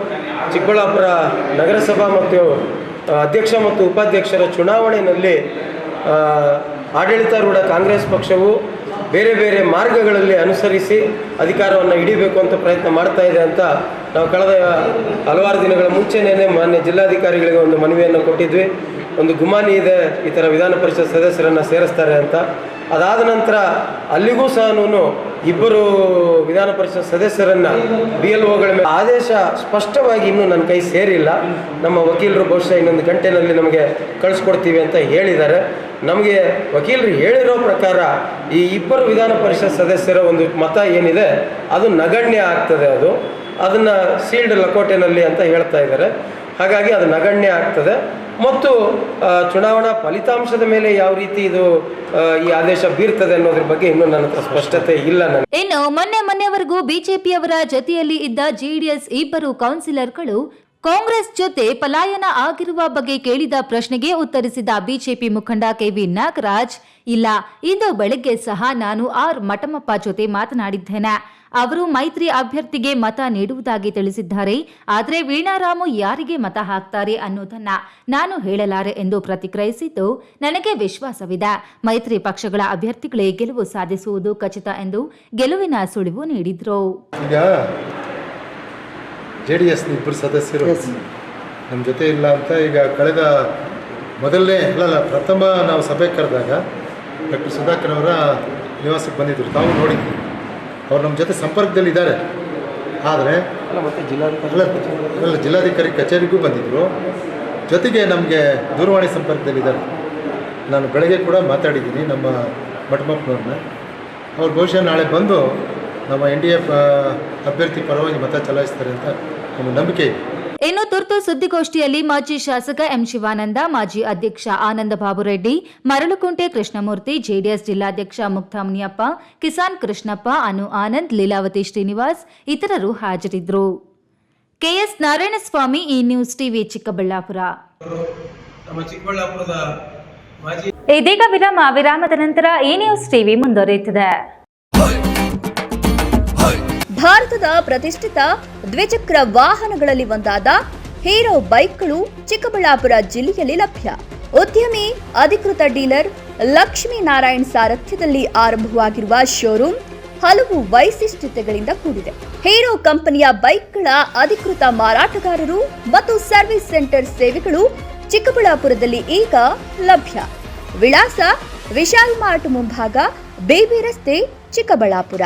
ಚಿಕ್ಕಬಳ್ಳಾಪುರ ನಗರಸಭಾ ಮತ್ತು ಅಧ್ಯಕ್ಷ ಮತ್ತು ಉಪಾಧ್ಯಕ್ಷರ ಚುನಾವಣೆಯಲ್ಲಿ ಆಡಳಿತಾರೂಢ ಕಾಂಗ್ರೆಸ್ ಪಕ್ಷವು ಬೇರೆ ಬೇರೆ ಮಾರ್ಗಗಳಲ್ಲಿ ಅನುಸರಿಸಿ ಅಧಿಕಾರವನ್ನು ಹಿಡಿಬೇಕು ಅಂತ ಪ್ರಯತ್ನ ಮಾಡ್ತಾ ಇದೆ ಅಂತ ನಾವು ಕಳೆದ ಹಲವಾರು ದಿನಗಳ ಮುಂಚೆನೇ ಮಾನ್ಯ ಜಿಲ್ಲಾಧಿಕಾರಿಗಳಿಗೆ ಒಂದು ಮನವಿಯನ್ನು ಕೊಟ್ಟಿದ್ವಿ. ಒಂದು ಗುಮಾನಿ ಇದೆ, ಈ ಥರ ವಿಧಾನ ಪರಿಷತ್ ಸದಸ್ಯರನ್ನು ಸೇರಿಸ್ತಾರೆ ಅಂತ. ಅದಾದ ನಂತರ ಅಲ್ಲಿಗೂ ಸಹ ಇಬ್ಬರು ವಿಧಾನ ಪರಿಷತ್ ಸದಸ್ಯರನ್ನು BLOಗಳ ಮೇಲೆ ಆದೇಶ ಸ್ಪಷ್ಟವಾಗಿ ಇನ್ನೂ ನನ್ನ ಕೈ ಸೇರಿಲ್ಲ. ನಮ್ಮ ವಕೀಲರು ಬಹುಶಃ ಇನ್ನೊಂದು ಗಂಟೆಯಲ್ಲಿ ನಮಗೆ ಕಳಿಸ್ಕೊಡ್ತೀವಿ ಅಂತ ಹೇಳಿದ್ದಾರೆ. ನಮಗೆ ವಕೀಲರು ಹೇಳಿರೋ ಪ್ರಕಾರ ಈ ಇಬ್ಬರು ವಿಧಾನ ಪರಿಷತ್ ಸದಸ್ಯರ ಒಂದು ಮತ ಏನಿದೆ ಅದು ನಗಣ್ಯ ಆಗ್ತದೆ. ಅದನ್ನು ಸೀಲ್ಡ್ ಲಕೋಟೆನಲ್ಲಿ ಅಂತ ಹೇಳ್ತಾ ಇದ್ದಾರೆ. ಹಾಗಾಗಿ ಅದು ನಗಣ್ಯ ಆಗ್ತದೆ. ಮತ್ತು ಚುನಾವಣಾ ಫಲಿತಾಂಶದ ಮೇಲೆ ಯಾವ ರೀತಿ ಇದು ಈ ಆದೇಶ ಬೀರ್ತದೆ ಅನ್ನೋದ್ರ ಬಗ್ಗೆ ಇನ್ನೂ ನನ್ನ ಹತ್ರ ಸ್ಪಷ್ಟತೆ ಇಲ್ಲ. ಇನ್ನು ಮೊನ್ನೆವರೆಗೂ ಬಿಜೆಪಿಯವರ ಜೊತೆಯಲ್ಲಿ ಇದ್ದ ಜೆಡಿಎಸ್ ಇಬ್ಬರು ಕೌನ್ಸಿಲರ್ಗಳು ಕಾಂಗ್ರೆಸ್ ಜೊತೆ ಪಲಾಯನ ಆಗಿರುವ ಬಗ್ಗೆ ಕೇಳಿದ ಪ್ರಶ್ನೆಗೆ ಉತ್ತರಿಸಿದ ಬಿಜೆಪಿ ಮುಖಂಡ ಕೆವಿ ನಾಗರಾಜ್, ಇಲ್ಲ, ಇಂದು ಬೆಳಗ್ಗೆ ಸಹ ನಾನು ಆರ್ ಮಠಮಪ್ಪ ಜೊತೆ ಮಾತನಾಡಿದ್ದೇನೆ. ಅವರು ಮೈತ್ರಿ ಅಭ್ಯರ್ಥಿಗೆ ಮತ ನೀಡುವುದಾಗಿ ತಿಳಿಸಿದ್ದಾರೆ. ಆದರೆ ವೀಣಾರಾಮು ಯಾರಿಗೆ ಮತ ಹಾಕ್ತಾರೆ ಅನ್ನೋದನ್ನ ನಾನು ಹೇಳಲಾರೆ ಎಂದು ಪ್ರತಿಕ್ರಿಯಿಸಿದ್ದು, ನನಗೆ ವಿಶ್ವಾಸವಿದೆ, ಮೈತ್ರಿ ಪಕ್ಷಗಳ ಅಭ್ಯರ್ಥಿಗಳೇ ಗೆಲುವು ಸಾಧಿಸುವುದು ಖಚಿತ ಎಂದು ಗೆಲುವಿನ ಸುಳಿವು ನೀಡಿದ್ರು. JDS ಇಬ್ಬರು ಸದಸ್ಯರು ನಮ್ಮ ಜೊತೆ ಇಲ್ಲ ಅಂತ ಈಗ ಕಳೆದ ಪ್ರಥಮ ನಾವು ಸಭೆ ಕರೆದಾಗ ಡಾಕ್ಟರ್ ಸುಧಾಕರ್ ಅವರ ನಿವಾಸಕ್ಕೆ ಬಂದಿದ್ದರು. ತಾವು ನೋಡಿದ್ವಿ, ಅವ್ರು ನಮ್ಮ ಜೊತೆ ಸಂಪರ್ಕದಲ್ಲಿದ್ದಾರೆ. ಆದರೆ ಜಿಲ್ಲಾಧಿಕಾರಿ ಕಚೇರಿಗೂ ಬಂದಿದ್ದರು, ಜೊತೆಗೆ ನಮಗೆ ದೂರವಾಣಿ ಸಂಪರ್ಕದಲ್ಲಿದ್ದಾರೆ. ನಾನು ಬೆಳಗ್ಗೆ ಕೂಡ ಮಾತಾಡಿದ್ದೀನಿ ನಮ್ಮ ಮಠಮಪ್ಪನವ್ರನ್ನ. ಅವ್ರು ಬಹುಶಃ ನಾಳೆ ಬಂದು ನಮ್ಮ NDA ಅಭ್ಯರ್ಥಿ ಪರವಾಗಿ ಮತ ಚಲಾಯಿಸ್ತಾರೆ ಅಂತ ನಮ್ಮ ನಂಬಿಕೆ ಇದೆ. ಇನ್ನು ತುರ್ತು ಸುದ್ದಿಗೋಷ್ಠಿಯಲ್ಲಿ ಮಾಜಿ ಶಾಸಕ ಎಂ ಶಿವಾನಂದ, ಮಾಜಿ ಅಧ್ಯಕ್ಷ ಆನಂದ ಬಾಬುರೆಡ್ಡಿ, ಮರಳುಕುಂಟೆ ಕೃಷ್ಣಮೂರ್ತಿ, ಜೆಡಿಎಸ್ ಜಿಲ್ಲಾಧ್ಯಕ್ಷ ಮುಕ್ತಾ ಮುನಿಯಪ್ಪ, ಕಿಸಾನ್ ಕೃಷ್ಣಪ್ಪ, ಅನು ಆನಂದ್, ಲೀಲಾವತಿ ಶ್ರೀನಿವಾಸ್ ಇತರರು ಹಾಜರಿದ್ದರು. KS ನಾರಾಯಣಸ್ವಾಮಿ, ಈ ನ್ಯೂಸ್ ಟಿವಿ, ಚಿಕ್ಕಬಳ್ಳಾಪುರ. ಇದೀಗ ವಿರಾಮದ ನಂತರ ಈ ನ್ಯೂಸ್ ಟಿವಿ ಮುಂದುವರಿಯುತ್ತದೆ. ಭಾರತದ ಪ್ರತಿಷ್ಠಿತ ದ್ವಿಚಕ್ರ ವಾಹನಗಳಲ್ಲಿ ಒಂದಾದ ಹೀರೋ ಬೈಕ್ಗಳು ಚಿಕ್ಕಬಳ್ಳಾಪುರ ಜಿಲ್ಲೆಯಲ್ಲಿ ಲಭ್ಯ. ಉದ್ಯಮಿ ಅಧಿಕೃತ ಡೀಲರ್ ಲಕ್ಷ್ಮೀನಾರಾಯಣ್ ಸಾರಥ್ಯದಲ್ಲಿ ಆರಂಭವಾಗಿರುವ ಶೋರೂಮ್ ಹಲವು ವೈಶಿಷ್ಟ್ಯತೆಗಳಿಂದ ಕೂಡಿದೆ. ಹೀರೋ ಕಂಪನಿಯ ಬೈಕ್ಗಳ ಅಧಿಕೃತ ಮಾರಾಟಗಾರರು ಮತ್ತು ಸರ್ವಿಸ್ ಸೆಂಟರ್ ಸೇವೆಗಳು ಚಿಕ್ಕಬಳ್ಳಾಪುರದಲ್ಲಿ ಈಗ ಲಭ್ಯ. ವಿಳಾಸ ವಿಶಾಲ್ ಮಾರ್ಟ್ ಮುಂಭಾಗ, ಬೇಬಿ ರಸ್ತೆ, ಚಿಕ್ಕಬಳ್ಳಾಪುರ.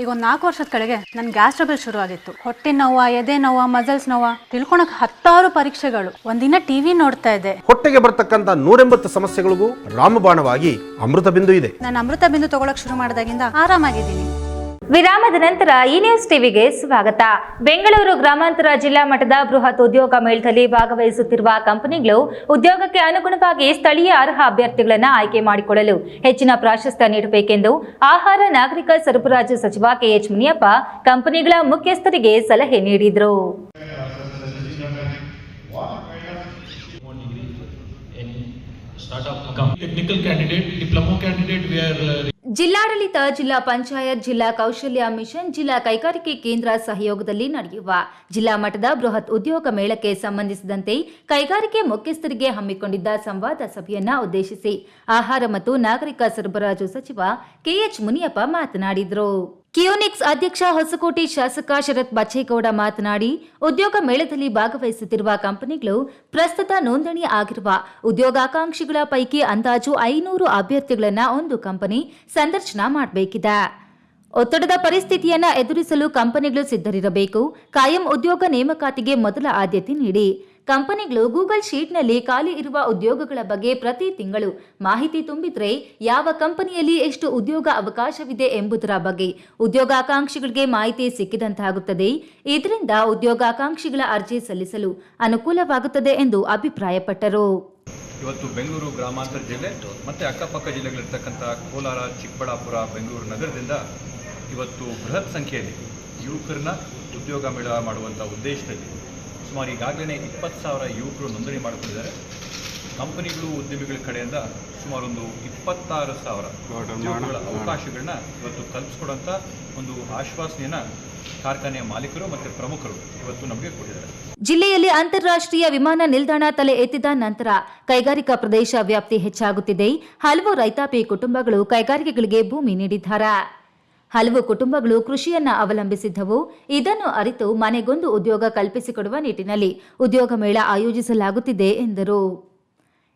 ಈಗ ಒಂದು 4 ವರ್ಷದ ಕೆಳಗೆ ನನ್ನ ಗ್ಯಾಸ್ ಟ್ರಬಲ್ ಶುರು ಆಗಿತ್ತು. ಹೊಟ್ಟೆ ನೋವು, ಎದೆ ನೋವು, ಮಸಲ್ಸ್ ನೋವು ತಿಳ್ಕೊಳಕ್ 10 ಪರೀಕ್ಷೆಗಳು. ಒಂದಿನ ಟಿವಿ ನೋಡ್ತಾ ಇದ್ದೆ. ಹೊಟ್ಟೆಗೆ ಬರ್ತಕ್ಕಂತ 180 ಸಮಸ್ಯೆಗಳಿಗೂ ರಾಮಬಾಣವಾಗಿ ಅಮೃತ ಬಿಂದು ಇದೆ. ನಾನು ಅಮೃತ ಬಿಂದು ತಗೊಳಕ್ ಶುರು ಮಾಡಿದಾಗಿಂದ ಆರಾಮಾಗಿದ್ದೀನಿ. ವಿರಾಮದ ನಂತರ ಈ ನ್ಯೂಸ್ ಟಿವಿಗೆ ಸ್ವಾಗತ. ಬೆಂಗಳೂರು ಗ್ರಾಮಾಂತರ ಜಿಲ್ಲಾ ಮಟ್ಟದ ಬೃಹತ್ ಉದ್ಯೋಗ ಮೇಳದಲ್ಲಿ ಭಾಗವಹಿಸುತ್ತಿರುವ ಕಂಪನಿಗಳು ಉದ್ಯೋಗಕ್ಕೆ ಅನುಗುಣವಾಗಿ ಸ್ಥಳೀಯ ಅರ್ಹ ಅಭ್ಯರ್ಥಿಗಳನ್ನು ಆಯ್ಕೆ ಮಾಡಿಕೊಳ್ಳಲು ಹೆಚ್ಚಿನ ಪ್ರಾಶಸ್ತ್ಯ ನೀಡಬೇಕೆಂದು ಆಹಾರ ನಾಗರಿಕ ಸರಬರಾಜು ಸಚಿವ KH ಮುನಿಯಪ್ಪ ಕಂಪನಿಗಳ ಮುಖ್ಯಸ್ಥರಿಗೆ ಸಲಹೆ ನೀಡಿದರು. ಜಿಲ್ಲಾಡಳಿತ, ಜಿಲ್ಲಾ ಪಂಚಾಯತ್, ಜಿಲ್ಲಾ ಕೌಶಲ್ಯ ಮಿಷನ್, ಜಿಲ್ಲಾ ಕೈಗಾರಿಕೆ ಕೇಂದ್ರ ಸಹಯೋಗದಲ್ಲಿ ನಡೆಯುವ ಜಿಲ್ಲಾ ಮಟ್ಟದ ಬೃಹತ್ ಉದ್ಯೋಗ ಮೇಳಕ್ಕೆ ಸಂಬಂಧಿಸಿದಂತೆ ಕೈಗಾರಿಕೆ ಮುಖ್ಯಸ್ಥರಿಗೆ ಹಮ್ಮಿಕೊಂಡಿದ್ದ ಸಂವಾದ ಸಭೆಯನ್ನ ಉದ್ದೇಶಿಸಿ ಆಹಾರ ಮತ್ತು ನಾಗರಿಕ ಸರಬರಾಜು ಸಚಿವ KH ಮುನಿಯಪ್ಪ ಮಾತನಾಡಿದರು. ಕಿಯೋನಿಕ್ಸ್ ಅಧ್ಯಕ್ಷ ಹೊಸಕೋಟೆ ಶಾಸಕ ಶರತ್ ಬಚ್ಚೇಗೌಡ ಮಾತನಾಡಿ, ಉದ್ಯೋಗ ಮೇಳದಲ್ಲಿ ಭಾಗವಹಿಸುತ್ತಿರುವ ಕಂಪನಿಗಳು ಪ್ರಸ್ತುತ ನೋಂದಣಿ ಆಗಿರುವ ಉದ್ಯೋಗಾಕಾಂಕ್ಷಿಗಳ ಪೈಕಿ ಅಂದಾಜು 500 ಅಭ್ಯರ್ಥಿಗಳನ್ನು ಒಂದು ಕಂಪನಿ ಸಂದರ್ಶನ ಮಾಡಬೇಕಿದೆ. ಒತ್ತಡದ ಪರಿಸ್ಥಿತಿಯನ್ನು ಎದುರಿಸಲು ಕಂಪನಿಗಳು ಸಿದ್ಧರಿರಬೇಕು. ಕಾಯಂ ಉದ್ಯೋಗ ನೇಮಕಾತಿಗೆ ಮೊದಲ ಆದ್ಯತೆ ನೀಡಿ ಕಂಪನಿಗಳು ಗೂಗಲ್ ಶೀಟ್ನಲ್ಲಿ ಖಾಲಿ ಇರುವ ಉದ್ಯೋಗಗಳ ಬಗ್ಗೆ ಪ್ರತಿ ತಿಂಗಳು ಮಾಹಿತಿ ತುಂಬಿದ್ರೆ ಯಾವ ಕಂಪನಿಯಲ್ಲಿ ಎಷ್ಟು ಉದ್ಯೋಗ ಅವಕಾಶವಿದೆ ಎಂಬುದರ ಬಗ್ಗೆ ಉದ್ಯೋಗಾಕಾಂಕ್ಷಿಗಳಿಗೆ ಮಾಹಿತಿ ಸಿಕ್ಕಿದಂತಾಗುತ್ತದೆ. ಇದರಿಂದ ಉದ್ಯೋಗಾಕಾಂಕ್ಷಿಗಳ ಅರ್ಜಿ ಸಲ್ಲಿಸಲು ಅನುಕೂಲವಾಗುತ್ತದೆ ಎಂದು ಅಭಿಪ್ರಾಯಪಟ್ಟರು. ಇವತ್ತು ಬೆಂಗಳೂರು ಗ್ರಾಮಾಂತರ ಜಿಲ್ಲೆ ಮತ್ತು ಅಕ್ಕಪಕ್ಕ ಜಿಲ್ಲೆಗಳಿರ್ತಕ್ಕಂಥ ಕೋಲಾರ, ಚಿಕ್ಕಬಳ್ಳಾಪುರ, ಬೆಂಗಳೂರು ನಗರದಿಂದ ಇವತ್ತು ಬೃಹತ್ ಸಂಖ್ಯೆಯಲ್ಲಿ ಯುವಕರನ್ನ ಉದ್ಯೋಗ ಮೇಳ ಮಾಡುವಂಥ ಉದ್ದೇಶದಲ್ಲಿ ಸುಮಾರು ಈಗಾಗಲೇ 20,000 ಯುವಕರು ನೋಂದಣಿ ಮಾಡಿಕೊಂಡಿದ್ದಾರೆ. ಕಂಪನಿಗಳು, ಉದ್ಯಮಿಗಳ ಕಡೆಯಿಂದ ಸುಮಾರು ಒಂದು 26,000 ಉದ್ಯೋಗಗಳ ಅವಕಾಶಗಳನ್ನ ಇವತ್ತು ಕಲ್ಪಿಸ್ಕೊಡೋಂಥ ಒಂದು ಆಶ್ವಾಸನೆಯನ್ನು ಕಾರ್ಖಾನೆಯ ಮಾಲೀಕರು ಮತ್ತು ಪ್ರಮುಖರು ಇವತ್ತು ನಮಗೆ ಕೊಟ್ಟಿದ್ದಾರೆ. ಜಿಲ್ಲೆಯಲ್ಲಿ ಅಂತಾರಾಷ್ಟ್ರೀಯ ವಿಮಾನ ನಿಲ್ದಾಣ ತಲೆ ಎತ್ತಿದ ನಂತರ ಕೈಗಾರಿಕಾ ಪ್ರದೇಶ ವ್ಯಾಪ್ತಿ ಹೆಚ್ಚಾಗುತ್ತಿದೆ. ಹಲವು ರೈತಾಪಿ ಕುಟುಂಬಗಳು ಕೈಗಾರಿಕೆಗಳಿಗೆ ಭೂಮಿ ನೀಡಿದ್ದಾರೆ. ಹಲವು ಕುಟುಂಬಗಳು ಕೃಷಿಯನ್ನ ಅವಲಂಬಿಸಿದ್ದವು. ಇದನ್ನು ಅರಿತು ಮನೆಗೊಂದು ಉದ್ಯೋಗ ಕಲ್ಪಿಸಿಕೊಡುವ ನಿಟ್ಟಿನಲ್ಲಿ ಉದ್ಯೋಗ ಮೇಳ ಆಯೋಜಿಸಲಾಗುತ್ತಿದೆ ಎಂದರು.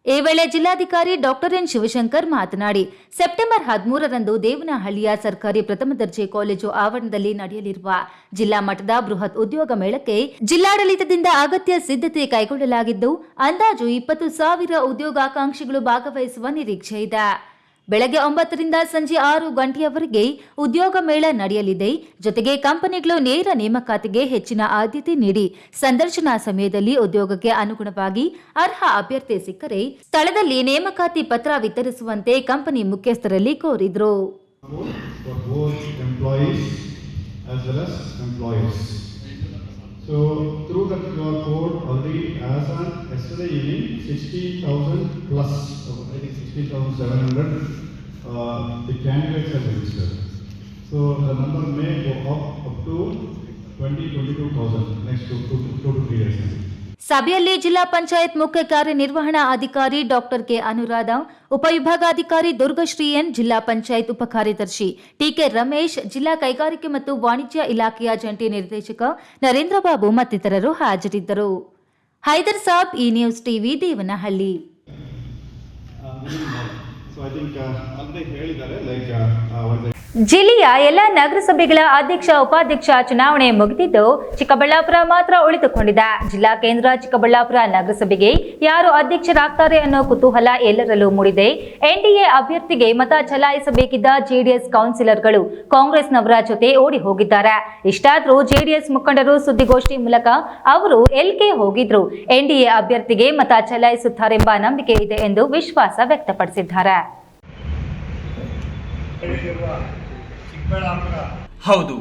ಈ ವೇಳೆ ಜಿಲ್ಲಾಧಿಕಾರಿ ಡಾಕ್ಟರ್ ಎನ್ ಶಿವಶಂಕರ್ ಮಾತನಾಡಿ, ಸೆಪ್ಟೆಂಬರ್ 13ರಂದು ದೇವನಹಳ್ಳಿಯ ಸರ್ಕಾರಿ ಪ್ರಥಮ ದರ್ಜೆ ಕಾಲೇಜು ಆವರಣದಲ್ಲಿ ನಡೆಯಲಿರುವ ಜಿಲ್ಲಾ ಮಟ್ಟದ ಬೃಹತ್ ಉದ್ಯೋಗ ಮೇಳಕ್ಕೆ ಜಿಲ್ಲಾಡಳಿತದಿಂದ ಅಗತ್ಯ ಸಿದ್ಧತೆ ಕೈಗೊಳ್ಳಲಾಗಿದ್ದು, ಅಂದಾಜು 20,000 ಉದ್ಯೋಗಾಕಾಂಕ್ಷಿಗಳು ಭಾಗವಹಿಸುವ ನಿರೀಕ್ಷೆ ಇದೆ. ಬೆಳಗ್ಗೆ 9ರಿಂದ ಸಂಜೆ 6 ಗಂಟೆಯವರೆಗೆ ಉದ್ಯೋಗ ಮೇಳ ನಡೆಯಲಿದೆ. ಜೊತೆಗೆ ಕಂಪನಿಗಳು ನೇರ ನೇಮಕಾತಿಗೆ ಹೆಚ್ಚಿನ ಆದ್ಯತೆ ನೀಡಿ ಸಂದರ್ಶನ ಸಮಯದಲ್ಲಿ ಉದ್ಯೋಗಕ್ಕೆ ಅನುಗುಣವಾಗಿ ಅರ್ಹ ಅಭ್ಯರ್ಥಿ ಸಿಕ್ಕರೆ ಸ್ಥಳದಲ್ಲಿ ನೇಮಕಾತಿ ಪತ್ರ ವಿತರಿಸುವಂತೆ ಕಂಪನಿ ಮುಖ್ಯಸ್ಥರಲ್ಲಿ ಕೋರಿದರು. So through the QR code already as on yesterday evening 60,000 plus, so I think 60,700 the candidates have registered. So the number may go up to 22,000 next 2 to 3 years. ಸಭೆಯಲ್ಲಿ ಜಿಲ್ಲಾ ಪಂಚಾಯತ್ ಮುಖ್ಯ ಕಾರ್ಯನಿರ್ವಹಣಾ ಅಧಿಕಾರಿ ಡಾಕ್ಟರ್ ಕೆ ಅನುರಾಧ, ಉಪವಿಭಾಗಾಧಿಕಾರಿ Durgashri N, ಜಿಲ್ಲಾ ಪಂಚಾಯತ್ ಉಪ ಕಾರ್ಯದರ್ಶಿ TK Ramesh, ಜಿಲ್ಲಾ ಕೈಗಾರಿಕೆ ಮತ್ತು ವಾಣಿಜ್ಯ ಇಲಾಖೆಯ ಜಂಟಿ ನಿರ್ದೇಶಕ ನರೇಂದ್ರ ಬಾಬು ಮತ್ತಿತರರು ಹಾಜರಿದ್ದರು. ಹೈದರ್ ಸಾಬ್, ಈ ನ್ಯೂಸ್ ಟಿವಿ, ದೇವನಹಳ್ಳಿ. ಜಿಲ್ಲೆಯ ಎಲ್ಲ ನಗರಸಭೆಗಳ ಅಧ್ಯಕ್ಷ ಉಪಾಧ್ಯಕ್ಷ ಚುನಾವಣೆ ಮುಗಿದಿದ್ದು ಚಿಕ್ಕಬಳ್ಳಾಪುರ ಮಾತ್ರ ಉಳಿದುಕೊಂಡಿದೆ. ಜಿಲ್ಲಾ ಕೇಂದ್ರ ಚಿಕ್ಕಬಳ್ಳಾಪುರ ನಗರಸಭೆಗೆ ಯಾರು ಅಧ್ಯಕ್ಷರಾಗ್ತಾರೆ ಅನ್ನೋ ಕುತೂಹಲ ಎಲ್ಲರಲ್ಲೂ ಮೂಡಿದೆ. ಎನ್ಡಿಎ ಅಭ್ಯರ್ಥಿಗೆ ಮತ ಚಲಾಯಿಸಬೇಕಿದ್ದ ಜೆಡಿಎಸ್ ಕೌನ್ಸಿಲರ್ಗಳು ಕಾಂಗ್ರೆಸ್ನವರ ಜೊತೆ ಓಡಿ ಹೋಗಿದ್ದಾರೆ. ಇಷ್ಟಾದರೂ ಜೆಡಿಎಸ್ ಮುಖಂಡರು ಸುದ್ದಿಗೋಷ್ಠಿ ಮೂಲಕ ಅವರು ಎಲ್ಕೆ ಹೋಗಿದ್ರು, ಎನ್ಡಿಎ ಅಭ್ಯರ್ಥಿಗೆ ಮತ ಚಲಾಯಿಸುತ್ತಾರೆಂಬ ನಂಬಿಕೆ ಇದೆ ಎಂದು ವಿಶ್ವಾಸ ವ್ಯಕ್ತಪಡಿಸಿದ್ದಾರೆ. ಹೌದು,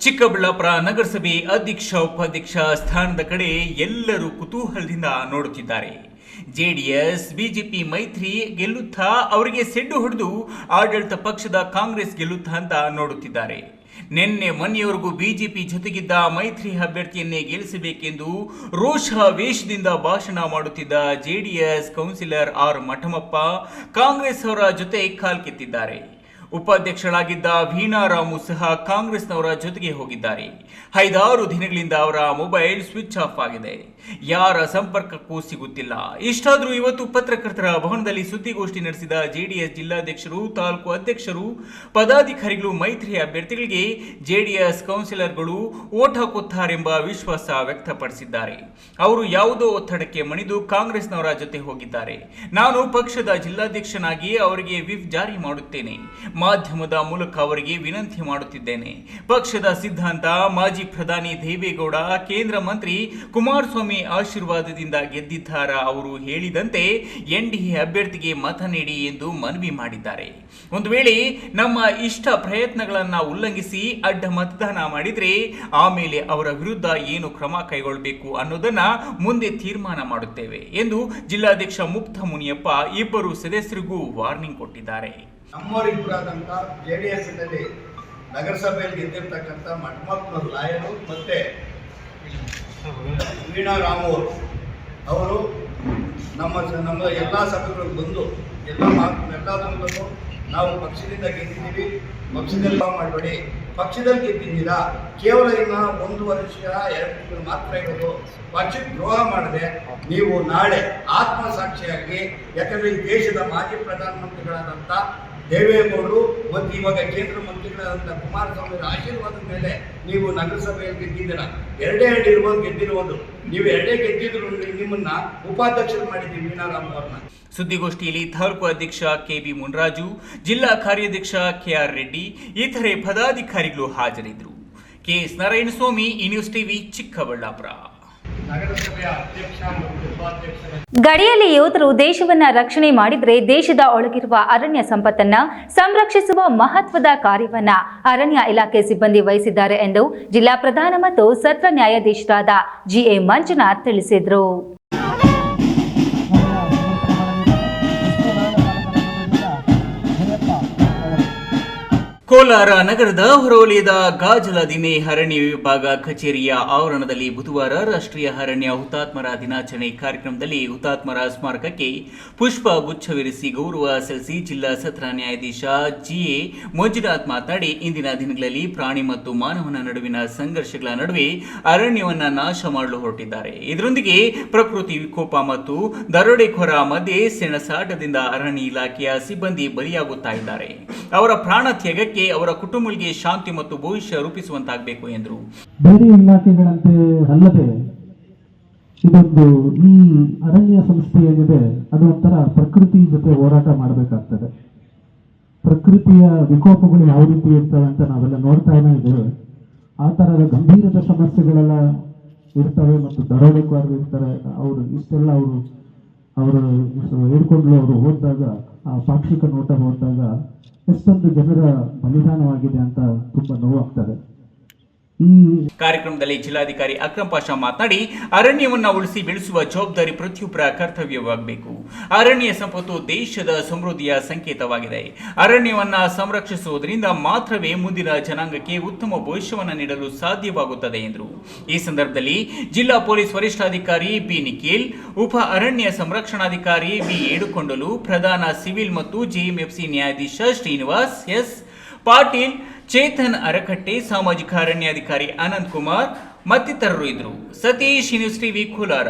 ಚಿಕ್ಕಬಳ್ಳಾಪುರ ನಗರಸಭೆ ಅಧ್ಯಕ್ಷ ಉಪಾಧ್ಯಕ್ಷ ಸ್ಥಾನದ ಕಡೆ ಎಲ್ಲರೂ ಕುತೂಹಲದಿಂದ ನೋಡುತ್ತಿದ್ದಾರೆ. ಜೆಡಿಎಸ್ ಬಿಜೆಪಿ ಮೈತ್ರಿ ಗೆಲ್ಲುತ್ತಾ ಅವರಿಗೆ ಸೆಡ್ಡು ಹೊಡೆದು ಆಡಳಿತ ಪಕ್ಷದ ಕಾಂಗ್ರೆಸ್ ಗೆಲ್ಲುತ್ತಾ ಅಂತ ನೋಡುತ್ತಿದ್ದಾರೆ. ನಿನ್ನೆ ಮೊನ್ನೆಯವರೆಗೂ ಬಿಜೆಪಿ ಜೊತೆಗಿದ್ದ ಮೈತ್ರಿ ಅಭ್ಯರ್ಥಿಯನ್ನೇ ಗೆಲ್ಲಿಸಬೇಕೆಂದು ರೋಷಾವೇಶದಿಂದ ಭಾಷಣ ಮಾಡುತ್ತಿದ್ದ JDS counsellor R Mathamappa Congress ಅವರ ಜೊತೆ ಕಾಲ್ಕಿತ್ತಿದ್ದಾರೆ. ಉಪಾಧ್ಯಕ್ಷರಾಗಿದ್ದ ವೀಣಾರಾಮು ಸಹ ಕಾಂಗ್ರೆಸ್ನವರ ಜೊತೆಗೆ ಹೋಗಿದ್ದಾರೆ. 5-6 ದಿನಗಳಿಂದ ಅವರ ಮೊಬೈಲ್ ಸ್ವಿಚ್ ಆಫ್ ಆಗಿದೆ, ಯಾರ ಸಂಪರ್ಕಕ್ಕೂ ಸಿಗುತ್ತಿಲ್ಲ. ಇಷ್ಟಾದರೂ ಇವತ್ತು ಪತ್ರಕರ್ತರ ಭವನದಲ್ಲಿ ಸುದ್ದಿಗೋಷ್ಠಿ ನಡೆಸಿದ ಜೆಡಿಎಸ್ ಜಿಲ್ಲಾಧ್ಯಕ್ಷರು, ತಾಲೂಕು ಅಧ್ಯಕ್ಷರು, ಪದಾಧಿಕಾರಿಗಳು ಮೈತ್ರಿ ಅಭ್ಯರ್ಥಿಗಳಿಗೆ ಜೆಡಿಎಸ್ ಕೌನ್ಸಿಲರ್ಗಳು ಓಟ್ ಹಾಕುತ್ತಾರೆಂಬ ವಿಶ್ವಾಸ ವ್ಯಕ್ತಪಡಿಸಿದ್ದಾರೆ. ಅವರು ಯಾವುದೋ ಒತ್ತಡಕ್ಕೆ ಮಣಿದು ಕಾಂಗ್ರೆಸ್ನವರ ಜೊತೆ ಹೋಗಿದ್ದಾರೆ. ನಾನು ಪಕ್ಷದ ಜಿಲ್ಲಾಧ್ಯಕ್ಷನಾಗಿ ಅವರಿಗೆ ವಿಪ್ ಜಾರಿ ಮಾಡುತ್ತೇನೆ, ಮಾಧ್ಯಮದ ಮೂಲಕ ಅವರಿಗೆ ವಿನಂತಿ ಮಾಡುತ್ತಿದ್ದೇನೆ. ಪಕ್ಷದ ಸಿದ್ಧಾಂತ ಮಾಜಿ ಪ್ರಧಾನಿ ದೇವೇಗೌಡ, ಕೇಂದ್ರ ಮಂತ್ರಿ ಕುಮಾರಸ್ವಾಮಿ ಆಶೀರ್ವಾದದಿಂದ ಗೆದ್ದಿದ್ದಾರ. ಅವರು ಹೇಳಿದಂತೆ ಎನ್ಡಿಎ ಅಭ್ಯರ್ಥಿಗೆ ಮತ ನೀಡಿ ಎಂದು ಮನವಿ ಮಾಡಿದ್ದಾರೆ. ಒಂದು ವೇಳೆ ನಮ್ಮ ಇಷ್ಟ ಪ್ರಯತ್ನಗಳನ್ನು ಉಲ್ಲಂಘಿಸಿ ಅಡ್ಡ ಮತದಾನ ಮಾಡಿದರೆ ಆಮೇಲೆ ಅವರ ವಿರುದ್ಧ ಏನು ಕ್ರಮ ಕೈಗೊಳ್ಳಬೇಕು ಅನ್ನೋದನ್ನ ಮುಂದೆ ತೀರ್ಮಾನ ಮಾಡುತ್ತೇವೆ ಎಂದು ಜಿಲ್ಲಾಧ್ಯಕ್ಷ ಮುಕ್ತ ಮುನಿಯಪ್ಪ ಇಬ್ಬರು ಸದಸ್ಯರಿಗೂ ವಾರ್ನಿಂಗ್ ಕೊಟ್ಟಿದ್ದಾರೆ. ನಮ್ಮವರಿಬ್ಬರಾದಂಥ ಜೆಡಿಎಸ್ ನಲ್ಲಿ ನಗರಸಭೆಯಲ್ಲಿ ಗೆದ್ದಿರ್ತಕ್ಕಂಥ ಮಠಮಪ್ಪ ಲಾಯರು ಮತ್ತೆ ವೀಣಾರಾಮು ಅವರು ನಮ್ಮ ಎಲ್ಲ ಸಭೆಗಳಿಗೆ ಬಂದು ಎಲ್ಲದರಲ್ಲೂ ನಾವು ಪಕ್ಷದಿಂದ ಗೆದ್ದಿದ್ದೀವಿ, ಪಕ್ಷದಲ್ಲಿ ಮಾಡಬೇಡಿ, ಪಕ್ಷದಲ್ಲಿ ಗೆದ್ದಿದ್ದೀರಾ, ಕೇವಲ ಇನ್ನು 1 ವರ್ಷ 2 ತಿಂಗಳು ಮಾತ್ರ ಇರೋದು, ಪಕ್ಷಕ್ಕೆ ದ್ರೋಹ ಮಾಡದೆ ನೀವು ನಾಳೆ ಆತ್ಮಸಾಕ್ಷಿಯಾಗಿ, ಯಾಕಂದರೆ ಈ ದೇಶದ ಮಾಜಿ ಪ್ರಧಾನಮಂತ್ರಿಗಳಾದಂಥ ದೇವೇಗೌಡರು ಮತ್ತು ಇವಾಗ ಕೇಂದ್ರ ಮಂತ್ರಿಗಳಾದಂಥ ಕುಮಾರಸ್ವಾಮಿ ಅವರ ಆಶೀರ್ವಾದದ ಮೇಲೆ ನೀವು ನಗರಸಭೆಯಲ್ಲಿ ಗೆದ್ದಿದ್ದೀರಾ. 2 ಇರ್ಬೋದು ಗೆದ್ದಿರುವುದು. ನೀವು 2 ಗೆದ್ದಿದ್ರು ನಿಮ್ಮನ್ನ ಉಪಾಧ್ಯಕ್ಷರು ಮಾಡಿದ್ದೀವಿ ಮೀನಾರಾಮ್ ಅವ್ರನ್ನ. ಸುದ್ದಿಗೋಷ್ಠಿಯಲ್ಲಿ ತಾಲೂಕು ಅಧ್ಯಕ್ಷ ಕೆಬಿ ಮುನ್ರಾಜು, ಜಿಲ್ಲಾ ಕಾರ್ಯಾಧ್ಯಕ್ಷ ಕೆಆರ್ ರೆಡ್ಡಿ, ಇತರೆ ಪದಾಧಿಕಾರಿಗಳು ಹಾಜರಿದ್ದರು. ಕೆಎಸ್ ನಾರಾಯಣಸ್ವಾಮಿ, ಈ ನ್ಯೂಸ್ ಟಿವಿ, ಚಿಕ್ಕಬಳ್ಳಾಪುರ. ನಗರಸಭೆಯ ಅಧ್ಯಕ್ಷ ಮತ್ತು ಉಪಾಧ್ಯಕ್ಷರ ಗಡಿಯಲ್ಲಿ ಯೋಧರು ದೇಶವನ್ನ ರಕ್ಷಣೆ ಮಾಡಿದರೆ ದೇಶದ ಒಳಗಿರುವ ಅರಣ್ಯ ಸಂಪತ್ತನ್ನ ಸಂರಕ್ಷಿಸುವ ಮಹತ್ವದ ಕಾರ್ಯವನ್ನ ಅರಣ್ಯ ಇಲಾಖೆ ಸಿಬ್ಬಂದಿ ವಹಿಸಿದ್ದಾರೆ ಎಂದು ಜಿಲ್ಲಾ ಪ್ರಧಾನ ಮತ್ತು ಸತ್ರ ನ್ಯಾಯಾಧೀಶರಾದ ಜಿಎ ಮಂಜುನಾಥ್ ತಿಳಿಸಿದರು. ಕೋಲಾರ ನಗರದ ಹೊರವಲಯದ ಗಾಜಲದಿನ್ನೆ ಅರಣ್ಯ ವಿಭಾಗ ಕಚೇರಿಯ ಆವರಣದಲ್ಲಿ ಬುಧವಾರ ರಾಷ್ಟ್ರೀಯ ಅರಣ್ಯ ಹುತಾತ್ಮರ ದಿನಾಚರಣೆ ಕಾರ್ಯಕ್ರಮದಲ್ಲಿ ಹುತಾತ್ಮರ ಸ್ಮಾರಕಕ್ಕೆ ಪುಷ್ಪ ಗುಚ್ಛವಿರಿಸಿ ಗೌರವ ಸಲ್ಲಿಸಿ ಜಿಲ್ಲಾ ಸತ್ರ ನ್ಯಾಯಾಧೀಶ ಜಿಎ ಮಂಜುನಾಥ್ ಮಾತನಾಡಿ, ಇಂದಿನ ದಿನಗಳಲ್ಲಿ ಪ್ರಾಣಿ ಮತ್ತು ಮಾನವನ ನಡುವಿನ ಸಂಘರ್ಷಗಳ ನಡುವೆ ಅರಣ್ಯವನ್ನ ನಾಶ ಮಾಡಲು ಹೊರಟಿದ್ದಾರೆ. ಇದರೊಂದಿಗೆ ಪ್ರಕೃತಿ ವಿಕೋಪ ಮತ್ತು ದರೋಡೆಕೋರ ಮಧ್ಯೆ ಸೆಣಸಾಟದಿಂದ ಅರಣ್ಯ ಇಲಾಖೆಯ ಸಿಬ್ಬಂದಿ ಬಲಿಯಾಗುತ್ತಾ ಇದ್ದಾರೆ. ಅವರ ಪ್ರಾಣ ತ್ಯಾಗಕ್ಕೆ ಅವರ ಕುಟುಂಬಗಳಿಗೆ ಶಾಂತಿ ಮತ್ತು ಭವಿಷ್ಯ ರೂಪಿಸುವಂತಾಗಬೇಕು ಎಂದರು. ಬೇರೆ ಇಲಾಖೆಗಳಂತೆ ಅಲ್ಲದೆ ಇದೊಂದು ಈ ಅರಣ್ಯ ಸಂಸ್ಥೆ ಏನಿದೆ ಅದು ಒಂಥರ ಪ್ರಕೃತಿ ಜೊತೆ ಹೋರಾಟ ಮಾಡಬೇಕಾಗ್ತದೆ. ಪ್ರಕೃತಿಯ ವಿಕೋಪಗಳು ಯಾವ ರೀತಿ ಇರ್ತವೆ ಅಂತ ನಾವೆಲ್ಲ ನೋಡ್ತಾನೆ ಇದ್ದೇವೆ. ಆ ಥರದ ಗಂಭೀರದ ಸಮಸ್ಯೆಗಳೆಲ್ಲ ಇರ್ತವೆ ಮತ್ತು ದರೋಡೆಕೋರರು ಇರ್ತಾರೆ. ಅವರು ಇಷ್ಟೆಲ್ಲ ಅವರು ಹೇಳ್ಕೊಂಡು ಅವರು ಹೋದಾಗ, ಆ ಪಾಕ್ಷಿಕ ನೋಟ ಹೋದಾಗ ಎಷ್ಟೊಂದು ಜನರ ಬಲಿದಾನವಾಗಿದೆ ಅಂತ ತುಂಬಾ ನೋವಾಗ್ತದೆ. ಈ ಕಾರ್ಯಕ್ರಮದಲ್ಲಿ ಜಿಲ್ಲಾಧಿಕಾರಿ ಅಕ್ರಮ್ ಪಾಷಾ ಮಾತನಾಡಿ, ಅರಣ್ಯವನ್ನ ಉಳಿಸಿ ಬೆಳೆಸುವ ಜವಾಬ್ದಾರಿ ಪ್ರತಿಯೊಬ್ಬರ ಕರ್ತವ್ಯವಾಗಬೇಕು. ಅರಣ್ಯ ಸಂಪತ್ತು ದೇಶದ ಸಮೃದ್ಧಿಯ ಸಂಕೇತವಾಗಿದೆ. ಅರಣ್ಯವನ್ನ ಸಂರಕ್ಷಿಸುವುದರಿಂದ ಮಾತ್ರವೇ ಮುಂದಿನ ಜನಾಂಗಕ್ಕೆ ಉತ್ತಮ ಭವಿಷ್ಯವನ್ನು ನೀಡಲು ಸಾಧ್ಯವಾಗುತ್ತದೆ ಎಂದರು. ಈ ಸಂದರ್ಭದಲ್ಲಿ ಜಿಲ್ಲಾ ಪೊಲೀಸ್ ವರಿಷ್ಠಾಧಿಕಾರಿ ಬಿ ನಿಖಿಲ್, ಉಪ ಅರಣ್ಯ ಸಂರಕ್ಷಣಾಧಿಕಾರಿ ಬಿ ಏಡುಕೊಂಡಲು, ಪ್ರಧಾನ ಸಿವಿಲ್ ಮತ್ತು ಜೆಎಂಎಫ್ಸಿ ನ್ಯಾಯಾಧೀಶ ಶ್ರೀನಿವಾಸ್ ಎಸ್ ಪಾಟೀಲ್, ಚೇತನ್ ಅರಕಟ್ಟೆ, ಸಾಮಾಜಿಕ ಅರಣ್ಯಾಧಿಕಾರಿ ಅನಂತ್ ಕುಮಾರ್ ಮತ್ತಿತರರು ಇದ್ದರು. Satish, news TV, Kolar.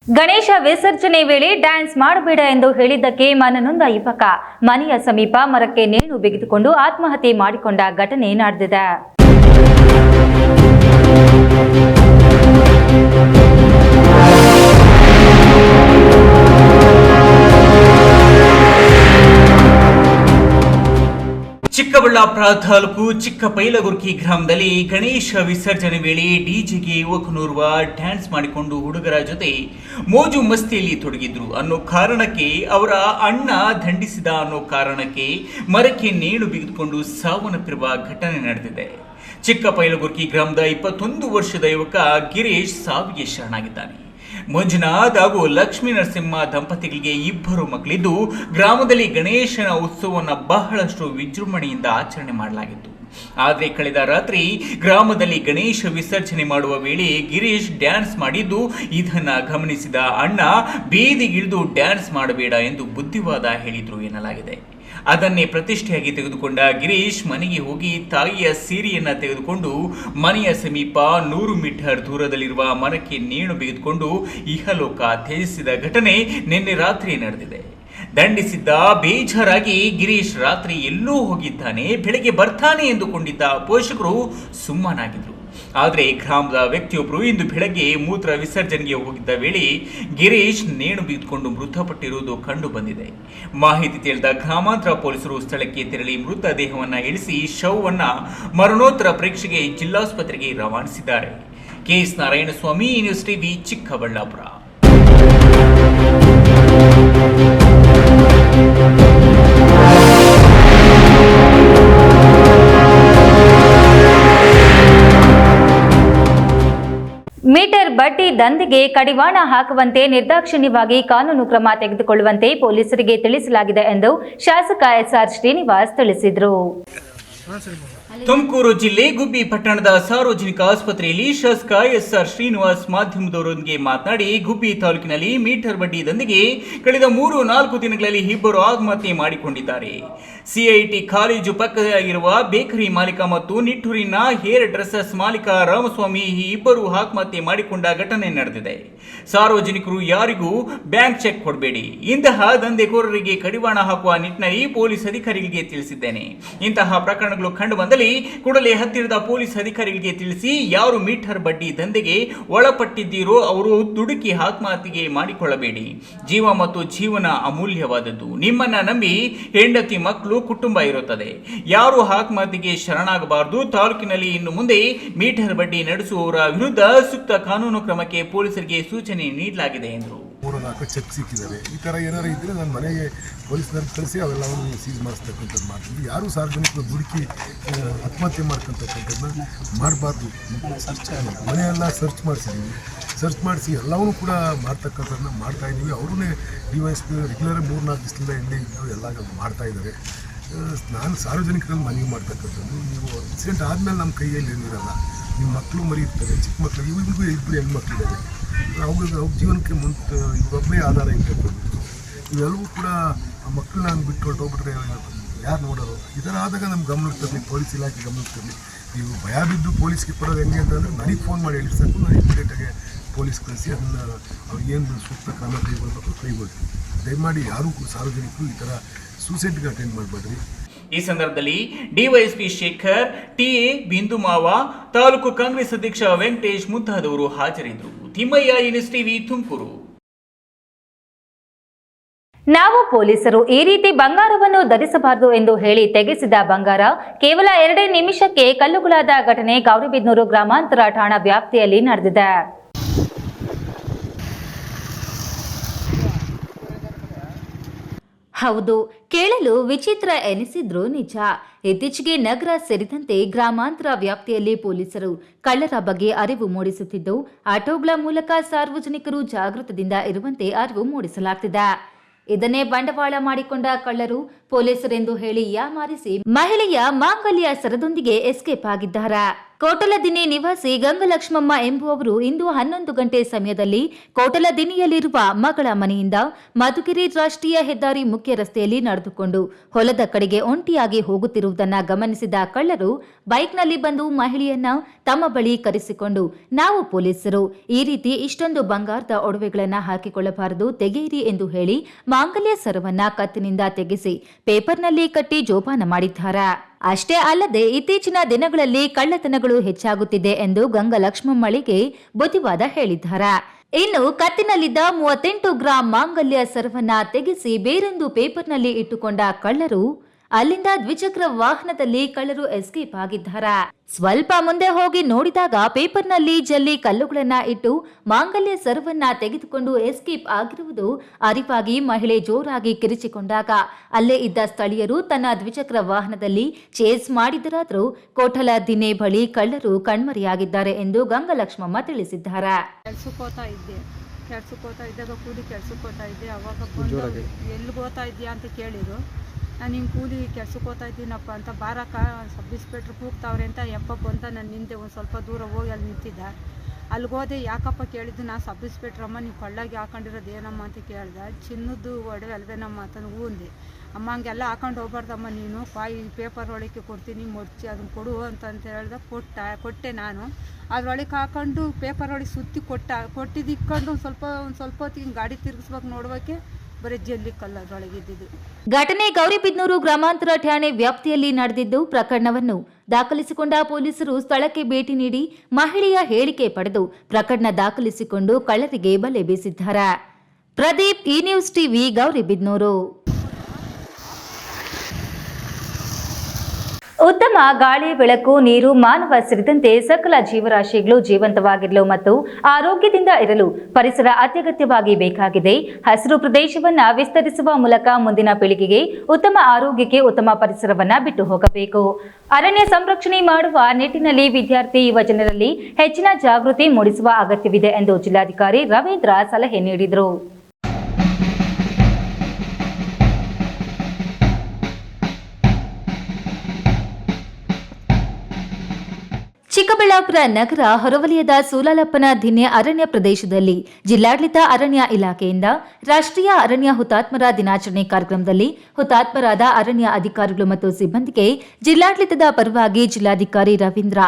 ಗಣೇಶ ವಿಸರ್ಜನೆ ವೇಳೆ ಡ್ಯಾನ್ಸ್ ಮಾಡಬೇಡ ಎಂದು ಹೇಳಿದ್ದಕ್ಕೆ ಮನನೊಂದ ಯುವಕ ಮನೆಯ ಸಮೀಪ ಮರಕ್ಕೆ ನೇಣು ಬಿಗಿದುಕೊಂಡು ಆತ್ಮಹತ್ಯೆ ಮಾಡಿಕೊಂಡ ಘಟನೆ ನಡೆದಿದೆ. ಚಿಕ್ಕಬಳ್ಳಾಪುರ ತಾಲೂಕು ಚಿಕ್ಕಪೈಲಗುರ್ಕಿ ಗ್ರಾಮದಲ್ಲಿ ಗಣೇಶ ವಿಸರ್ಜನೆ ವೇಳೆ ಡಿಜೆಗೆ ಯುವಕನೋರ್ವ ಡ್ಯಾನ್ಸ್ ಮಾಡಿಕೊಂಡು ಹುಡುಗರ ಜೊತೆ ಮೋಜು ಮಸ್ತಿಯಲ್ಲಿ ತೊಡಗಿದ್ರು ಅನ್ನೋ ಕಾರಣಕ್ಕೆ ಅವರ ಅಣ್ಣ ದಂಡಿಸಿದ ಅನ್ನೋ ಕಾರಣಕ್ಕೆ ಮರಕ್ಕೆ ನೇಣು ಬಿಗಿದುಕೊಂಡು ಸಾವನ್ನಪ್ಪಿರುವ ಘಟನೆ ನಡೆದಿದೆ. ಚಿಕ್ಕಪೈಲಗುರ್ಕಿ ಗ್ರಾಮದ 21 ವರ್ಷದ ಯುವಕ ಗಿರೀಶ್ ಸಾವಿಗೆ ಶರಣಾಗಿದ್ದಾನೆ. ಮಂಜುನಾಥ್ ಹಾಗೂ ಲಕ್ಷ್ಮೀ ನರಸಿಂಹ ದಂಪತಿಗಳಿಗೆ 2 ಮಕ್ಕಳಿದ್ದು, ಗ್ರಾಮದಲ್ಲಿ ಗಣೇಶನ ಉತ್ಸವವನ್ನು ಬಹಳಷ್ಟು ವಿಜೃಂಭಣೆಯಿಂದ ಆಚರಣೆ ಮಾಡಲಾಗಿತ್ತು. ಆದರೆ ಕಳೆದ ರಾತ್ರಿ ಗ್ರಾಮದಲ್ಲಿ ಗಣೇಶ ವಿಸರ್ಜನೆ ಮಾಡುವ ವೇಳೆ ಗಿರೀಶ್ ಡ್ಯಾನ್ಸ್ ಮಾಡಿದ್ದು, ಇದನ್ನ ಗಮನಿಸಿದ ಅಣ್ಣ ಬೀದಿಗಿಳಿದು ಡ್ಯಾನ್ಸ್ ಮಾಡಬೇಡ ಎಂದು ಬುದ್ಧಿವಾದ ಹೇಳಿದ್ರು ಎನ್ನಲಾಗಿದೆ. ಅದನ್ನೇ ಪ್ರತಿಷ್ಠೆಯಾಗಿ ತೆಗೆದುಕೊಂಡ ಗಿರೀಶ್ ಮನೆಗೆ ಹೋಗಿ ತಾಯಿಯ ಸೀರೆಯನ್ನ ತೆಗೆದುಕೊಂಡು ಮನೆಯ ಸಮೀಪ 100 ಮೀಟರ್ ದೂರದಲ್ಲಿರುವ ಮರಕ್ಕೆ ನೇಣು ಬಿಗಿದುಕೊಂಡು ಇಹಲೋಕ ತ್ಯಜಿಸಿದ ಘಟನೆ ನಿನ್ನೆ ರಾತ್ರಿ ನಡೆದಿದೆ. ದಂಡಿಸಿದ್ದ ಬೇಜಾರಾಗಿ ಗಿರೀಶ್ ರಾತ್ರಿ ಎಲ್ಲೋ ಹೋಗಿದ್ದಾನೆ, ಬೆಳಗ್ಗೆ ಬರ್ತಾನೆ ಎಂದುಕೊಂಡಿದ್ದ ಪೋಷಕರು ಸುಮ್ಮನಾಗಿದ್ರು. ಆದರೆ ಗ್ರಾಮದ ವ್ಯಕ್ತಿಯೊಬ್ಬರು ಇಂದು ಬೆಳಗ್ಗೆ ಮೂತ್ರ ವಿಸರ್ಜನೆಗೆ ಹೋಗಿದ್ದ ವೇಳೆ ಗಿರೀಶ್ ನೇಣು ಬಿಗಿದುಕೊಂಡು ಮೃತಪಟ್ಟಿರುವುದು ಕಂಡು ಬಂದಿದೆ. ಮಾಹಿತಿ ತಿಳಿದ ಗ್ರಾಮಾಂತರ ಪೊಲೀಸರು ಸ್ಥಳಕ್ಕೆ ತೆರಳಿ ಮೃತದೇಹವನ್ನು ಇಳಿಸಿ ಶವವನ್ನು ಮರಣೋತ್ತರ ಪರೀಕ್ಷೆಗೆ ಜಿಲ್ಲಾಸ್ಪತ್ರೆಗೆ ರವಾನಿಸಿದ್ದಾರೆ. KS Narayanaswamy, news TV, Chikkaballapura. Meter ಬಡ್ಡಿ ದಂಧೆಗೆ ಕಡಿವಾಣ ಹಾಕುವಂತೆ ನಿರ್ದಾಕ್ಷಿಣ್ಯವಾಗಿ ಕಾನೂನು ಕ್ರಮ ತೆಗೆದುಕೊಳ್ಳುವಂತೆ ಪೊಲೀಸರಿಗೆ ತಿಳಿಸಲಾಗಿದೆ ಎಂದು ಶಾಸಕ ಎಸ್ಆರ್ ಶ್ರೀನಿವಾಸ್ ತಿಳಿಸಿದರು. ತುಮಕೂರು ಜಿಲ್ಲೆ ಗುಬ್ಬಿ ಪಟ್ಟಣದ ಸಾರ್ವಜನಿಕ ಆಸ್ಪತ್ರೆಯಲ್ಲಿ ಶಾಸಕ ಎಸ್ಆರ್ ಶ್ರೀನಿವಾಸ್ ಮಾಧ್ಯಮದವರೊಂದಿಗೆ ಮಾತನಾಡಿ, ಗುಬ್ಬಿ ತಾಲೂಕಿನಲ್ಲಿ ಮೀಟರ್ ಬಡ್ಡಿ ದಂಧೆಗೆ ಕಳೆದ 3-4 ದಿನಗಳಲ್ಲಿ ಇಬ್ಬರು ಆತ್ಮಹತ್ಯೆ ಮಾಡಿಕೊಂಡಿದ್ದಾರೆ. ಸಿಐಟಿ ಕಾಲೇಜು ಪಕ್ಕದಲ್ಲಿರುವ ಬೇಕರಿ ಮಾಲೀಕ ಮತ್ತು ನಿಟ್ಟೂರಿನ ಹೇರ್ ಡ್ರೆಸ್ಸಸ್ ಮಾಲೀಕ ರಾಮಸ್ವಾಮಿ ಈ ಇಬ್ಬರು ಆತ್ಮಹತ್ಯೆ ಮಾಡಿಕೊಂಡ ಘಟನೆ ನಡೆದಿದೆ. ಸಾರ್ವಜನಿಕರು ಯಾರಿಗೂ ಬ್ಯಾಂಕ್ ಚೆಕ್ ಕೊಡಬೇಡಿ, ಇಂತಹ ದಂಧೆಕೋರರಿಗೆ ಕಡಿವಾಣ ಹಾಕುವ ನಿಟ್ಟಿನಲ್ಲಿ ಪೊಲೀಸ್ ಅಧಿಕಾರಿಗಳಿಗೆ ತಿಳಿಸಿದ್ದೇನೆ. ಇಂತಹ ಪ್ರಕರಣಗಳು ಕಂಡು ಬಂದಲ್ಲಿ ಕೂಡಲೇ ಹತ್ತಿರದ ಪೊಲೀಸ್ ಅಧಿಕಾರಿಗಳಿಗೆ ತಿಳಿಸಿ, ಯಾರು ಮೀಟರ್ ಬಡ್ಡಿ ದಂಧೆಗೆ ಒಳಪಟ್ಟಿದ್ದೀರೋ ಅವರು ದುಡುಕಿ ಆತ್ಮಹತ್ಯೆಗೆ ಮಾಡಿಕೊಳ್ಳಬೇಡಿ. ಜೀವ ಮತ್ತು ಜೀವನ ಅಮೂಲ್ಯವಾದದ್ದು. ನಿಮ್ಮನ್ನ ನಂಬಿ ಹೆಂಡತಿ, ಮಕ್ಕಳು, ಕುಟುಂಬ ಇರುತ್ತದೆ. ಯಾರು ಆತ್ಮಹತ್ಯೆಗೆ ಶರಣಾಗಬಾರದು. ತಾಲೂಕಿನಲ್ಲಿ ಇನ್ನು ಮುಂದೆ ಮೀಟರ್ ಬಡ್ಡಿ ನಡೆಸುವವರ ವಿರುದ್ಧ ಸೂಕ್ತ ಕಾನೂನು ಕ್ರಮಕ್ಕೆ ಪೊಲೀಸರಿಗೆ ಸೂಚನೆ ನೀಡಲಾಗಿದೆ ಎಂದರು. 3-4 ಚೆಕ್ ಸಿಕ್ಕಿದ್ದಾರೆ. ಈ ಥರ ಏನಾರು ಇದ್ದರೆ ನಾನು ಮನೆಗೆ ಪೊಲೀಸ್ನವ್ರಿಗೆ ಕಳಿಸಿ ಅವೆಲ್ಲವನ್ನು ಸೀಸ್ ಮಾಡಿಸ್ತಕ್ಕಂಥದ್ದು ಮಾಡ್ತೀವಿ. ಯಾರೂ ಸಾರ್ವಜನಿಕರು ದುಡುಕಿ ಆತ್ಮಹತ್ಯೆ ಮಾಡ್ಕೊತಕ್ಕಂಥದ್ದನ್ನ ಮಾಡಬಾರ್ದು. ಮನೆಯೆಲ್ಲ ಸರ್ಚ್ ಮಾಡಿಸಿದ್ದೀವಿ. ಸರ್ಚ್ ಮಾಡಿಸಿ ಎಲ್ಲವನ್ನೂ ಕೂಡ ಮಾಡ್ತಕ್ಕಂಥದ್ದನ್ನ ಮಾಡ್ತಾಯಿದ್ದೀವಿ. ಅವ್ರನ್ನೇ DYSP ರೆಗ್ಯುಲರ್ 3-4 ದಿವಸದಿಂದ ಎಣ್ಣೆ ಇದ್ದು ಎಲ್ಲ ಮಾಡ್ತಾಯಿದ್ದಾರೆ. ನಾನು ಸಾರ್ವಜನಿಕರಲ್ಲಿ ಮನವಿ ಮಾಡ್ತಕ್ಕಂಥದ್ದು, ನೀವು ಇನ್ಸಿಡೆಂಟ್ ಆದಮೇಲೆ ನಮ್ಮ ಕೈಯಲ್ಲಿ ಏನಿರಲ್ಲ, ನಿಮ್ಮ ಮಕ್ಕಳು ಮರಿ ಇರ್ತವೆ, ಚಿಕ್ಕ ಮಕ್ಕಳು, ಇವ್ರಿಗೂ 2 ಹೆಣ್ಮಕ್ಳಿದ್ದಾರೆ. ಅವ್ರ ಜೀವನಕ್ಕೆ ಇವಾಗಲೇ ಆಧಾರ ಇರ್ತಕ್ಕಂಥದ್ದು. ಇವೆಲ್ಲವೂ ಕೂಡ ಆ ಮಕ್ಕಳನ್ನ ನಾನು ಬಿಟ್ಟು ಹೊರಟೋಗ್ಬಿಟ್ರೆ ಯಾರು ನೋಡೋರು? ಈ ಥರ ಆದಾಗ ನಮ್ಮ ಗಮನಕ್ಕೆ ತರಲಿ, ಪೊಲೀಸ್ ಇಲಾಖೆ ಗಮನಕ್ಕೆ ತರಲಿ. ನೀವು ಭಯ ಬಿದ್ದು ಪೊಲೀಸ್ಗೆ ಕೊಡೋದು ಹೆಂಗೆ ಅಂತಂದರೆ ನನಗೆ ಫೋನ್ ಮಾಡಿ ಹೇಳಿ ಸಾಕು, ನಾನು ಇಮಿಡಿಯೇಟಾಗಿ ಪೊಲೀಸ್ ಕಳಿಸಿ ಅದನ್ನು ಅವ್ರಿಗೇನು ಸೂಕ್ತ ಕ್ರಮ ಕೈಗೊಳ್ತೀವಿ. ದಯಮಾಡಿ ಯಾರೂ ಸಾರ್ವಜನಿಕರು ಈ ಥರ ಸೂಸೈಡ್ಗೆ ಅಟೆಂಡ್ ಮಾಡಬೇಡ್ರಿ. ಈ ಸಂದರ್ಭದಲ್ಲಿ ಡಿವೈಎಸ್ಪಿ ಶೇಖರ್, ಟಿಎ ಬಿಂದುಮಾವ, ತಾಲೂಕು ಕಾಂಗ್ರೆಸ್ ಅಧ್ಯಕ್ಷ ವೆಂಕಟೇಶ್ ಮುಂತಾದವರು ಹಾಜರಿದ್ದರು. Thimmaiah, NS TV, Tumakuru. ನಾವು ಪೊಲೀಸರು ಈ ರೀತಿ ಬಂಗಾರವನ್ನು ಧರಿಸಬಾರದು ಎಂದು ಹೇಳಿ ತೆಗೆಸಿದ ಬಂಗಾರ ಕೇವಲ 2 ನಿಮಿಷಕ್ಕೆ ಕಲ್ಲುಗಳಾದ ಘಟನೆ ಗೌರಿಬಿದನೂರು ಗ್ರಾಮಾಂತರ ಠಾಣಾ ವ್ಯಾಪ್ತಿಯಲ್ಲಿ ನಡೆದಿದೆ. ಹೌದು, ಕೇಳಲು ವಿಚಿತ್ರ ಎನಿಸಿದ್ರೂ ನಿಜ. ಇತ್ತೀಚೆಗೆ ನಗರ ಸೇರಿದಂತೆ ಗ್ರಾಮಾಂತರ ವ್ಯಾಪ್ತಿಯಲ್ಲಿ ಪೊಲೀಸರು ಕಳ್ಳರ ಬಗ್ಗೆ ಅರಿವು ಮೂಡಿಸುತ್ತಿದ್ದು, ಆಟೋಗಳ ಮೂಲಕ ಸಾರ್ವಜನಿಕರು ಜಾಗೃತದಿಂದ ಇರುವಂತೆ ಅರಿವು ಮೂಡಿಸಲಾಗ್ತಿದೆ. ಇದನ್ನೇ ಬಂಡವಾಳ ಮಾಡಿಕೊಂಡ ಕಳ್ಳರು ಪೊಲೀಸರೆಂದು ಹೇಳಿ ಯಾಮಾರಿಸಿ ಮಹಿಳೆಯ ಮಾಂಗಲ್ಯ ಸರದೊಂದಿಗೆ ಎಸ್ಕೇಪ್ ಆಗಿದ್ದಾರೆ. ಕೋಟಲದಿನ್ನಿ ನಿವಾಸಿ ಗಂಗಲಕ್ಷ್ಮಮ್ಮ ಎಂಬುವವರು ಇಂದು 11 ಗಂಟೆ ಸಮಯದಲ್ಲಿ ಕೋಟಲದಿನ್ನಿಯಲ್ಲಿರುವ ಮಗಳ ಮನೆಯಿಂದ ಮಧುಗಿರಿ ರಾಷ್ಟ್ರೀಯ ಹೆದ್ದಾರಿ ಮುಖ್ಯ ರಸ್ತೆಯಲ್ಲಿ ನಡೆದುಕೊಂಡು ಹೊಲದ ಕಡೆಗೆ ಒಂಟಿಯಾಗಿ ಹೋಗುತ್ತಿರುವುದನ್ನು ಗಮನಿಸಿದ ಕಳ್ಳರು ಬೈಕ್ನಲ್ಲಿ ಬಂದು ಮಹಿಳೆಯನ್ನ ತಮ್ಮ ಬಳಿ ಕರೆಸಿಕೊಂಡು, ನಾವು ಪೊಲೀಸರು, ಈ ರೀತಿ ಇಷ್ಟೊಂದು ಬಂಗಾರದ ಒಡವೆಗಳನ್ನ ಹಾಕಿಕೊಳ್ಳಬಾರದು, ತೆಗೆಯಿರಿ ಎಂದು ಹೇಳಿ ಮಾಂಗಲ್ಯ ಸರವನ್ನ ಕತ್ತಿನಿಂದ ತೆಗೆಸಿ ಪೇಪರ್ನಲ್ಲಿ ಕಟ್ಟಿ ಜೋಪಾನ ಮಾಡಿದ್ದಾರೆ. ಅಷ್ಟೇ ಅಲ್ಲದೆ ಇತ್ತೀಚಿನ ದಿನಗಳಲ್ಲಿ ಕಳ್ಳತನಗಳು ಹೆಚ್ಚಾಗುತ್ತಿದೆ ಎಂದು ಗಂಗಲಕ್ಷ್ಮಮ್ಮಳಿಗೆ ಬುದ್ಧಿವಾದ ಹೇಳಿದ್ದಾರೆ. ಇನ್ನು ಕತ್ತಿನಲ್ಲಿದ್ದ 38 ಗ್ರಾಂ ಮಾಂಗಲ್ಯ ಸರವನ್ನ ತೆಗೆಸಿ ಬೇರೊಂದು ಪೇಪರ್ನಲ್ಲಿ ಇಟ್ಟುಕೊಂಡ ಕಳ್ಳರು ಅಲ್ಲಿಂದ ದ್ವಿಚಕ್ರ ವಾಹನದಲ್ಲಿ ಕಳ್ಳರು ಎಸ್ಕೇಪ್ ಆಗಿದ್ದಾರೆ. ಸ್ವಲ್ಪ ಮುಂದೆ ಹೋಗಿ ನೋಡಿದಾಗ ಪೇಪರ್ನಲ್ಲಿ ಜಲ್ಲಿ ಕಲ್ಲುಗಳನ್ನ ಇಟ್ಟು ಮಾಂಗಲ್ಯ ಸರವನ್ನ ತೆಗೆದುಕೊಂಡು ಎಸ್ಕೇಪ್ ಆಗಿರುವುದು ಅರಿವಾಗಿ ಮಹಿಳೆ ಜೋರಾಗಿ ಕಿರಿಚಿಕೊಂಡಾಗ ಅಲ್ಲೇ ಇದ್ದ ಸ್ಥಳೀಯರು ತನ್ನ ದ್ವಿಚಕ್ರ ವಾಹನದಲ್ಲಿ ಚೇಸ್ ಮಾಡಿದರಾದರೂ ಕೋಟಲದಿನ್ನಿ ಬಳಿ ಕಳ್ಳರು ಕಣ್ಮರೆಯಾಗಿದ್ದಾರೆ ಎಂದು ಗಂಗಲಕ್ಷ್ಮಮ್ಮ ತಿಳಿಸಿದ್ದಾರೆ. ಕೆಲ್ಸಕ್ಕೋತಾ ಇದ್ದಾಗ ಕೂಲಿ ಕೆಲ್ಸಕ್ಕೋತಾ ಇದ್ದೆ. ಅವಾಗ ಬಂದು ಎಲ್ಲಿಗೆ ಹೋಗ್ತಾ ಇದೆಯಾ ಅಂತ ಕೇಳಿದ್ರು. ನಾನು ಹಿಂಗೆ ಕೂಲಿ ಕೆಲ್ಸಕ್ಕೆ ಹೋಗ್ತಾ ಇದ್ದೀನಪ್ಪ ಅಂತ, ಬಾರಕ್ಕ ಸಬ್ ಇನ್ಸ್ಪೆಕ್ಟ್ರ್ ಕೂಗ್ತಾವ್ರೆ ಅಂತ ಯಪ್ಪಪ್ಪ ಅಂತ ನಾನು ನಿಂದೆ ಒಂದು ಸ್ವಲ್ಪ ದೂರ ಹೋಗಿ ಅಲ್ಲಿ ನಿಂತಿದ್ದೆ. ಅಲ್ಲಿಗೆ ಹೋದೆ. ಯಾಕಪ್ಪ ಕೇಳಿದ್ದು? ನಾನು ಸಬ್ ಇನ್ಸ್ಪೆಕ್ಟ್ರಮ್ಮ, ನೀವು ಕೊಳ್ಳಾಗಿ ಹಾಕೊಂಡಿರೋದು ಏನಮ್ಮ ಅಂತ ಕೇಳಿದೆ. ಚಿನ್ನದ್ದು ಒಡವೆ ಅಲ್ವೇನಮ್ಮ ಅಂತ ಹೂಂದೆ. ಅಮ್ಮ ಹಂಗೆಲ್ಲ ಹಾಕೊಂಡು ಹೋಗ್ಬಾರ್ದಮ್ಮ ನೀನು, ಈ ಪೇಪರ್ ಒಳಗೆ ಕೊಡ್ತೀನಿ ಮುಡ್ಚಿ ಅದನ್ನು ಕೊಡು ಅಂತ ಹೇಳ್ದೆ. ಕೊಟ್ಟೆ ನಾನು. ಅದ್ರೊಳಗೆ ಹಾಕೊಂಡು ಪೇಪರ್ ಒಳಗೆ ಸುತ್ತಿ ಕೊಟ್ಟಿದ್ದು ಇಕ್ಕೊಂಡು ಒಂದು ಸ್ವಲ್ಪ ಹೊತ್ತಿಗೆ ಗಾಡಿ ತಿರುಗಿಸ್ಬೇಕು ನೋಡುವಕ್ಕೆ ಬರೀ ಜಲ್ಲಿ ಕಲ್ಲು ಅದರೊಳಗೆ ಇದ್ದಿದ್ದು. ಘಟನೆ ಗೌರಿಬಿದನೂರು ಗ್ರಾಮಾಂತರ ಠಾಣೆ ವ್ಯಾಪ್ತಿಯಲ್ಲಿ ನಡೆದಿದ್ದು, ಪ್ರಕರಣವನ್ನು ದಾಖಲಿಸಿಕೊಂಡ ಪೊಲೀಸರು ಸ್ಥಳಕ್ಕೆ ಭೇಟಿ ನೀಡಿ ಮಹಿಳೆಯ ಹೇಳಿಕೆ ಪಡೆದು ಪ್ರಕರಣ ದಾಖಲಿಸಿಕೊಂಡು ಕಳ್ಳರಿಗೆ ಬಲೆ ಬೀಸಿದ್ದಾರೆ. Pradeep, NS TV, Gauribidanur. ಉತ್ತಮ ಗಾಳಿ, ಬೆಳಕು, ನೀರು, ಮಾನವ ಸೇರಿದಂತೆ ಸಕಲ ಜೀವರಾಶಿಗಳು ಜೀವಂತವಾಗಿರಲು ಮತ್ತು ಆರೋಗ್ಯದಿಂದ ಇರಲು ಪರಿಸರ ಅತ್ಯಗತ್ಯವಾಗಿ ಬೇಕಾಗಿದೆ. ಹಸಿರು ಪ್ರದೇಶವನ್ನು ವಿಸ್ತರಿಸುವ ಮೂಲಕ ಮುಂದಿನ ಪೀಳಿಗೆಗೆ ಉತ್ತಮ ಆರೋಗ್ಯಕ್ಕೆ ಉತ್ತಮ ಪರಿಸರವನ್ನು ಬಿಟ್ಟು ಹೋಗಬೇಕು. ಅರಣ್ಯ ಸಂರಕ್ಷಣೆ ಮಾಡುವ ನಿಟ್ಟಿನಲ್ಲಿ ವಿದ್ಯಾರ್ಥಿ ಯುವ ಜನರಲ್ಲಿ ಹೆಚ್ಚಿನ ಜಾಗೃತಿ ಮೂಡಿಸುವ ಅಗತ್ಯವಿದೆ ಎಂದು ಜಿಲ್ಲಾಧಿಕಾರಿ ರವೀಂದ್ರ ಸಲಹೆ ನೀಡಿದರು. ಚಿಕ್ಕಬಳ್ಳಾಪುರ ನಗರ ಹೊರವಲಯದ ಸೂಲಾಲಪ್ಪನ ದಿನ್ನೆ ಅರಣ್ಯ ಪ್ರದೇಶದಲ್ಲಿ ಜಿಲ್ಲಾಡಳಿತ ಅರಣ್ಯ ಇಲಾಖೆಯಿಂದ ರಾಷ್ಟ್ರೀಯ ಅರಣ್ಯ ಹುತಾತ್ಮರ ದಿನಾಚರಣೆ ಕಾರ್ಯಕ್ರಮದಲ್ಲಿ ಹುತಾತ್ಮರಾದ ಅರಣ್ಯ ಅಧಿಕಾರಿಗಳು ಮತ್ತು ಸಿಬ್ಬಂದಿಗೆ ಜಿಲ್ಲಾಡಳಿತದ ಪರವಾಗಿ ಜಿಲ್ಲಾಧಿಕಾರಿ ರವೀಂದ್ರ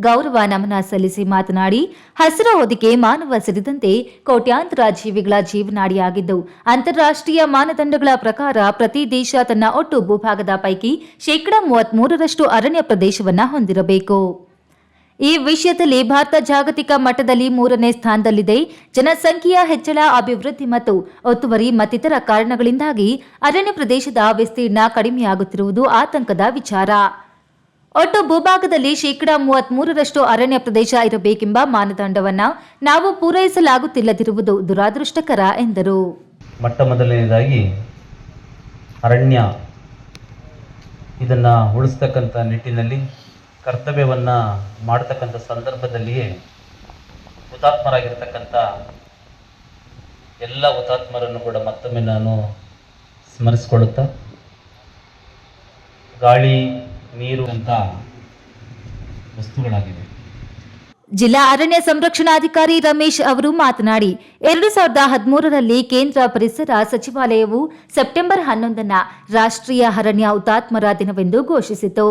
ಗೌರವ ನಮನ ಸಲ್ಲಿಸಿ ಮಾತನಾಡಿ, ಹಸಿರು ಹೊದಿಕೆ ಮಾನವ ಸೇರಿದಂತೆ ಕೋಟ್ಯಾಂತರ ಜೀವಿಗಳ ಜೀವನಾಡಿಯಾಗಿದ್ದು, ಅಂತಾರಾಷ್ಟ್ರೀಯ ಮಾನದಂಡಗಳ ಪ್ರಕಾರ ಪ್ರತಿ ದೇಶ ತನ್ನ ಒಟ್ಟು ಭೂಭಾಗದ ಪೈಕಿ 33% ಅರಣ್ಯ ಪ್ರದೇಶವನ್ನು ಹೊಂದಿರಬೇಕು. ಈ ವಿಷಯದಲ್ಲಿ ಭಾರತ ಜಾಗತಿಕ ಮಟ್ಟದಲ್ಲಿ 3ನೇ ಸ್ಥಾನದಲ್ಲಿದೆ. ಜನಸಂಖ್ಯೆಯ ಹೆಚ್ಚಳ, ಅಭಿವೃದ್ಧಿ ಮತ್ತು ಒತ್ತುವರಿ ಮತ್ತಿತರ ಕಾರಣಗಳಿಂದಾಗಿ ಅರಣ್ಯ ಪ್ರದೇಶದ ವಿಸ್ತೀರ್ಣ ಕಡಿಮೆಯಾಗುತ್ತಿರುವುದು ಆತಂಕದ ವಿಚಾರ. ಒಟ್ಟು ಭೂಭಾಗದಲ್ಲಿ 33% ಅರಣ್ಯ ಪ್ರದೇಶ ಇರಬೇಕೆಂಬ ಮಾನದಂಡವನ್ನು ನಾವು ಪೂರೈಸಲಾಗುತ್ತಿಲ್ಲದಿರುವುದು ದುರಾದೃಷ್ಟಕರ ಎಂದರು. ಮೊಟ್ಟ ಮೊದಲನೇದಾಗಿ ಅರಣ್ಯ ಇದನ್ನು ಉಳಿಸ್ತಕ್ಕಂಥ ನಿಟ್ಟಿನಲ್ಲಿ ಕರ್ತವ್ಯವನ್ನು ಮಾಡತಕ್ಕಂಥ ಸಂದರ್ಭದಲ್ಲಿಯೇ ಹುತಾತ್ಮರಾಗಿರ್ತಕ್ಕಂಥ ಎಲ್ಲ ಹುತಾತ್ಮರನ್ನು ಕೂಡ ಮತ್ತೊಮ್ಮೆ ನಾನು ಸ್ಮರಿಸಿಕೊಳ್ಳುತ್ತಾ, ಗಾಳಿ ನೀರು ಅಂತ ವಸ್ತುಗಳಾಗಿವೆ. ಜಿಲ್ಲಾ ಅರಣ್ಯ ಸಂರಕ್ಷಣಾಧಿಕಾರಿ ರಮೇಶ್ ಅವರು ಮಾತನಾಡಿ, 2013ರಲ್ಲಿ ಕೇಂದ್ರ ಪರಿಸರ ಸಚಿವಾಲಯವು ಸೆಪ್ಟೆಂಬರ್ 11 ರಾಷ್ಟ್ರೀಯ ಅರಣ್ಯ ಹುತಾತ್ಮರ ದಿನವೆಂದು ಘೋಷಿಸಿತು.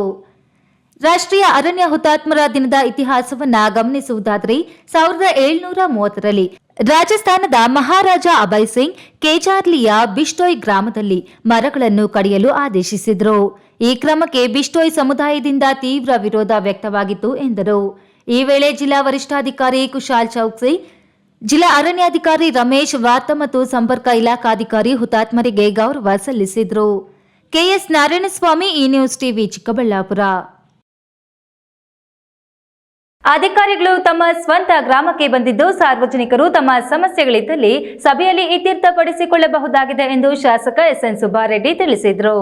ರಾಷ್ಟ್ರೀಯ ಅರಣ್ಯ ಹುತಾತ್ಮರ ದಿನದ ಇತಿಹಾಸವನ್ನ ಗಮನಿಸುವುದಾದರೆ 1730ರಲ್ಲಿ ರಾಜಸ್ಥಾನದ ಮಹಾರಾಜ ಅಭಯ್ ಸಿಂಗ್ ಕೇಜಾರ್ಲಿಯ ಬಿಷ್ಟೋಯ್ ಗ್ರಾಮದಲ್ಲಿ ಮರಗಳನ್ನು ಕಡಿಯಲು ಆದೇಶಿಸಿದರು. ಈ ಕ್ರಮಕ್ಕೆ ಬಿಷ್ಟೋಯ್ ಸಮುದಾಯದಿಂದ ತೀವ್ರ ವಿರೋಧ ವ್ಯಕ್ತವಾಗಿತ್ತು ಎಂದರು. ಈ ವೇಳೆ ಜಿಲ್ಲಾ ವರಿಷ್ಠಾಧಿಕಾರಿ ಕುಶಾಲ್ ಚೌಕ್ಸಿ, ಜಿಲ್ಲಾ ಅರಣ್ಯಾಧಿಕಾರಿ ರಮೇಶ್, ವಾರ್ತಾ ಮತ್ತು ಸಂಪರ್ಕ ಇಲಾಖಾಧಿಕಾರಿ ಹುತಾತ್ಮರಿಗೆ ಗೌರವ ಸಲ್ಲಿಸಿದರು. ಕೆಎಸ್ ನಾರಾಯಣಸ್ವಾಮಿ, ಈ ನ್ಯೂಸ್ ಟಿವಿ, ಚಿಕ್ಕಬಳ್ಳಾಪುರ. ಅಧಿಕಾರಿಗಳು ತಮ್ಮ ಸ್ವಂತ ಗ್ರಾಮಕ್ಕೆ ಬಂದಿದ್ದು, ಸಾರ್ವಜನಿಕರು ತಮ್ಮ ಸಮಸ್ಯೆಗಳಿದ್ದಲ್ಲಿ ಸಭೆಯಲ್ಲಿ ಇತ್ಯರ್ಥಪಡಿಸಿಕೊಳ್ಳಬಹುದಾಗಿದೆ ಎಂದು ಶಾಸಕ ಎಸ್ಎನ್ ಸುಬ್ಬಾರೆಡ್ಡಿ ತಿಳಿಸಿದರು.